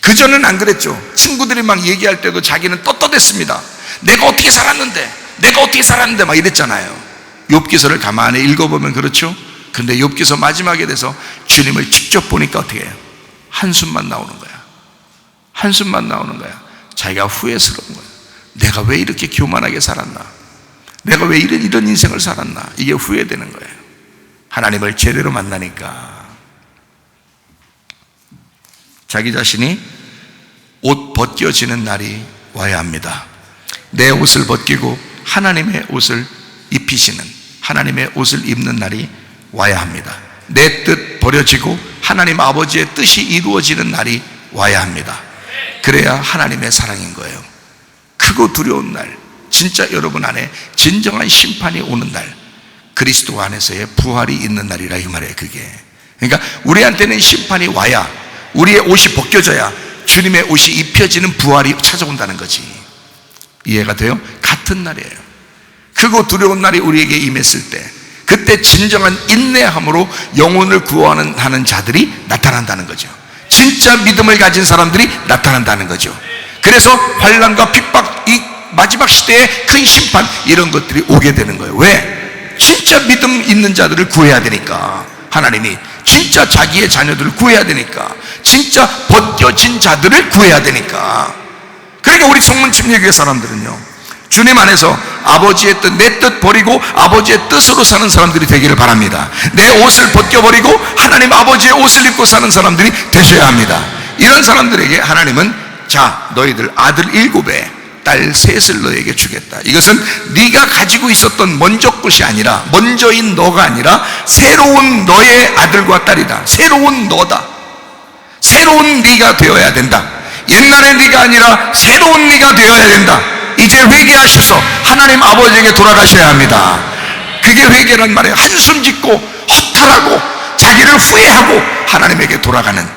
그전은 안 그랬죠. 친구들이 막 얘기할 때도 자기는 떳떳했습니다. 내가 어떻게 살았는데 막 이랬잖아요. 욥기서를 가만히 읽어보면 그렇죠. 근데 욥기서 마지막에 돼서 주님을 직접 보니까 어떻게 해요? 한숨만 나오는 거야. 한숨만 나오는 거야. 자기가 후회스러운 거야. 내가 왜 이렇게 교만하게 살았나? 내가 왜 이런 인생을 살았나? 이게 후회되는 거예요. 하나님을 제대로 만나니까 자기 자신이 옷 벗겨지는 날이 와야 합니다. 내 옷을 벗기고 하나님의 옷을 입히시는, 하나님의 옷을 입는 날이 와야 합니다. 내 뜻 버려지고 하나님 아버지의 뜻이 이루어지는 날이 와야 합니다. 그래야 하나님의 사랑인 거예요. 크고 두려운 날, 진짜 여러분 안에 진정한 심판이 오는 날, 그리스도 안에서의 부활이 있는 날이라 이 말이에요. 그게 그러니까 우리한테는 심판이 와야, 우리의 옷이 벗겨져야 주님의 옷이 입혀지는 부활이 찾아온다는 거지. 이해가 돼요? 같은 날이에요. 크고 두려운 날이 우리에게 임했을 때, 그때 진정한 인내함으로 영혼을 구원하는 자들이 나타난다는 거죠. 진짜 믿음을 가진 사람들이 나타난다는 거죠. 그래서 환난과 핍박, 이 마지막 시대의 큰 심판, 이런 것들이 오게 되는 거예요. 왜? 진짜 믿음 있는 자들을 구해야 되니까. 하나님이 진짜 자기의 자녀들을 구해야 되니까. 진짜 벗겨진 자들을 구해야 되니까. 그러니까 우리 성문침례교회 사람들은요, 주님 안에서 아버지의 뜻, 내 뜻 버리고 아버지의 뜻으로 사는 사람들이 되기를 바랍니다. 내 옷을 벗겨버리고 하나님 아버지의 옷을 입고 사는 사람들이 되셔야 합니다. 이런 사람들에게 하나님은, 자, 너희들 아들 7에 딸 3을 너에게 주겠다. 이것은 네가 가지고 있었던 먼저 것이 아니라, 먼저인 너가 아니라 새로운 너의 아들과 딸이다. 새로운 너다. 새로운 네가 되어야 된다. 옛날의 네가 아니라 새로운 네가 되어야 된다. 이제 회개하셔서 하나님 아버지에게 돌아가셔야 합니다. 그게 회개란 말이에요. 한숨 짓고 허탈하고 자기를 후회하고 하나님에게 돌아가는,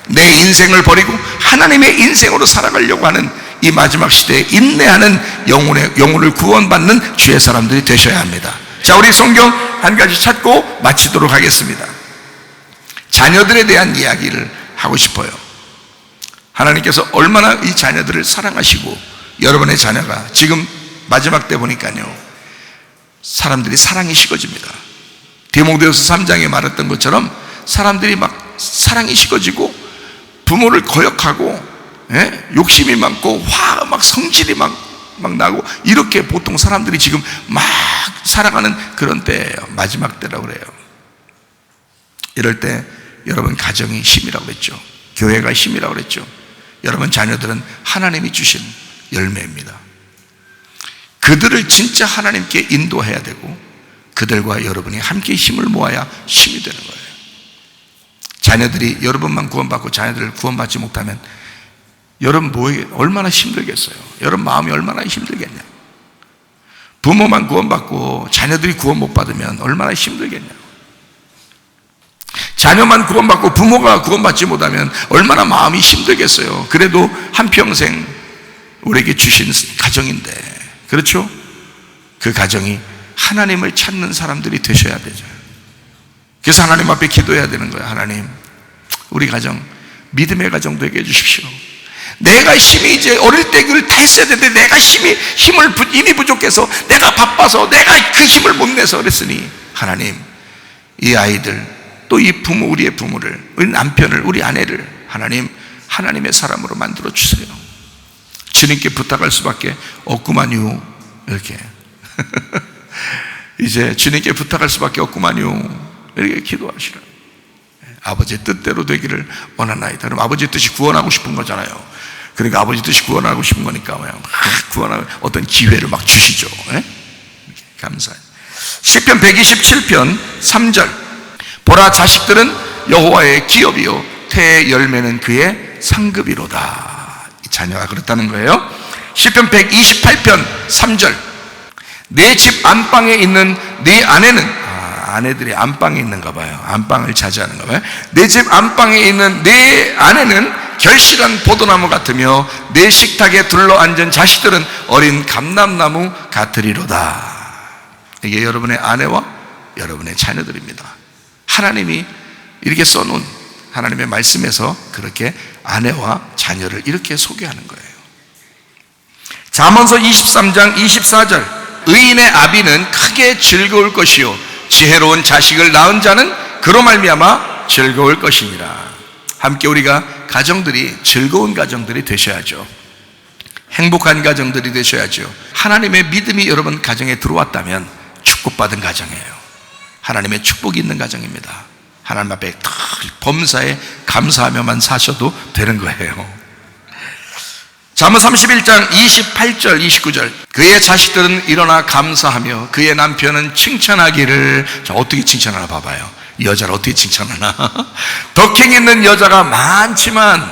내 인생을 버리고 하나님의 인생으로 살아가려고 하는 이 마지막 시대에 인내하는 영혼을 구원받는 주의 사람들이 되셔야 합니다. 자, 우리 성경 한 가지 찾고 마치도록 하겠습니다. 자녀들에 대한 이야기를 하고 싶어요. 하나님께서 얼마나 이 자녀들을 사랑하시고, 여러분의 자녀가 지금 마지막 때 보니까요, 사람들이 사랑이 식어집니다. 디모데후서 3장에 말했던 것처럼 사람들이 막 사랑이 식어지고 부모를 거역하고, 욕심이 많고 막 성질이 막 나고, 이렇게 보통 사람들이 지금 막 살아가는 그런 때예요. 마지막 때라고 그래요. 이럴 때 여러분 가정이 힘이라고 그랬죠. 교회가 힘이라고 그랬죠. 여러분 자녀들은 하나님이 주신 열매입니다. 그들을 진짜 하나님께 인도해야 되고, 그들과 여러분이 함께 힘을 모아야 힘이 되는 거예요. 자녀들이 여러분만 구원받고 자녀들을 구원받지 못하면 여러분 얼마나 힘들겠어요. 여러분 마음이 얼마나 힘들겠냐. 부모만 구원받고 자녀들이 구원 못 받으면 얼마나 힘들겠냐. 자녀만 구원받고 부모가 구원받지 못하면 얼마나 마음이 힘들겠어요. 그래도 한평생 우리에게 주신 가정인데, 그렇죠? 그 가정이 하나님을 찾는 사람들이 되셔야 되죠. 그래서 하나님 앞에 기도해야 되는 거예요. 하나님, 우리 가정 믿음의 가정 되게 해주십시오. 내가 힘이 이제 어릴 때 그걸 다 했어야 되는데 내가 힘이 부족해서, 내가 바빠서 내가 그 힘을 못 내서 그랬으니, 하나님 이 아이들, 또 이 부모, 우리의 부모를, 우리 남편을, 우리 아내를 하나님, 하나님의 사람으로 만들어 주세요. 주님께 부탁할 수밖에 없구만요. 이렇게 이제 주님께 부탁할 수밖에 없구만요. 이렇게 기도하시라. 아버지의 뜻대로 되기를 원하나이다. 그럼 아버지의 뜻이 구원하고 싶은 거잖아요. 그러니까 아버지 뜻이 구원하고 싶은 거니까 구원하고 어떤 기회를 막 주시죠. 감사해요. 시편 127편 3절. 보라, 자식들은 여호와의 기업이요 태의 열매는 그의 상급이로다. 자녀가 그렇다는 거예요. 시편 128편 3절. 내 집 안방에 있는 네 아내는, 아내들이 안방에 있는가 봐요. 안방을 차지하는가 봐요. 내 집 안방에 있는 네 아내는 결실한 포도나무 같으며 내 식탁에 둘러앉은 자식들은 어린 감람나무 같으리로다. 이게 여러분의 아내와 여러분의 자녀들입니다. 하나님이 이렇게 써놓은 하나님의 말씀에서 그렇게 아내와 자녀를 이렇게 소개하는 거예요. 잠언서 23장 24절. 의인의 아비는 크게 즐거울 것이요 지혜로운 자식을 낳은 자는 그로 말미암아 즐거울 것이니라. 함께 우리가 가정들이 즐거운 가정들이 되셔야죠. 행복한 가정들이 되셔야죠. 하나님의 믿음이 여러분 가정에 들어왔다면 축복받은 가정이에요. 하나님의 축복이 있는 가정입니다. 하나님 앞에 범사에 감사하며만 사셔도 되는 거예요. 잠언 31장 28절 29절. 그의 자식들은 일어나 감사하며 그의 남편은 칭찬하기를. 자, 어떻게 칭찬하나 봐봐요. 이 여자를 어떻게 칭찬하나. 덕행 있는 여자가 많지만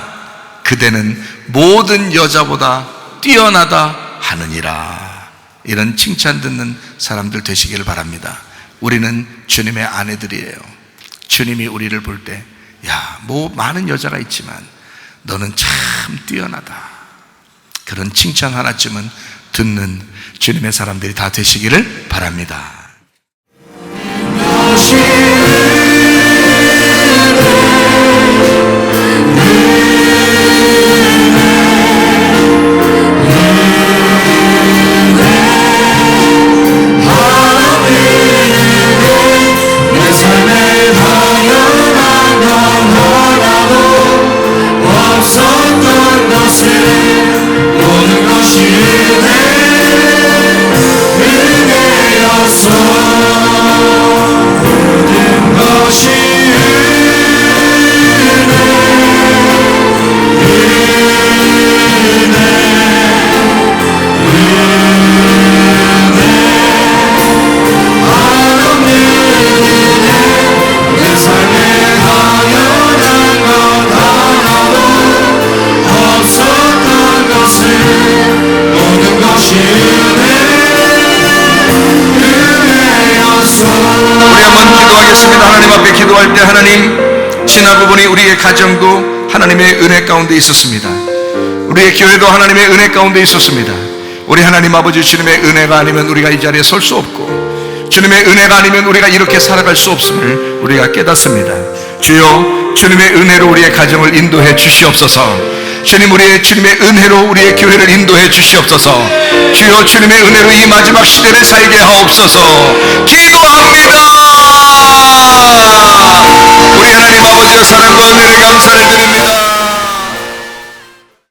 그대는 모든 여자보다 뛰어나다 하느니라. 이런 칭찬 듣는 사람들 되시기를 바랍니다. 우리는 주님의 아내들이에요. 주님이 우리를 볼 때, 야, 뭐 많은 여자가 있지만 너는 참 뛰어나다. 그런 칭찬 하나쯤은 듣는 주님의 사람들이 다 되시기를 바랍니다. 그 지나고 보니 우리의 가정도 하나님의 은혜 가운데 있었습니다. 우리의 교회도 하나님의 은혜 가운데 있었습니다. 우리 하나님 아버지 주님의 은혜가 아니면 우리가 이 자리에 설 수 없고, 주님의 은혜가 아니면 우리가 이렇게 살아갈 수 없음을 우리가 깨닫습니다. 주여, 주님의 은혜로 우리의 가정을 인도해 주시옵소서. 주님, 주님의 은혜로 우리의 교회를 인도해 주시옵소서. 주여, 주님의 은혜로 이 마지막 시대를 살게 하옵소서. 기도하옵소서.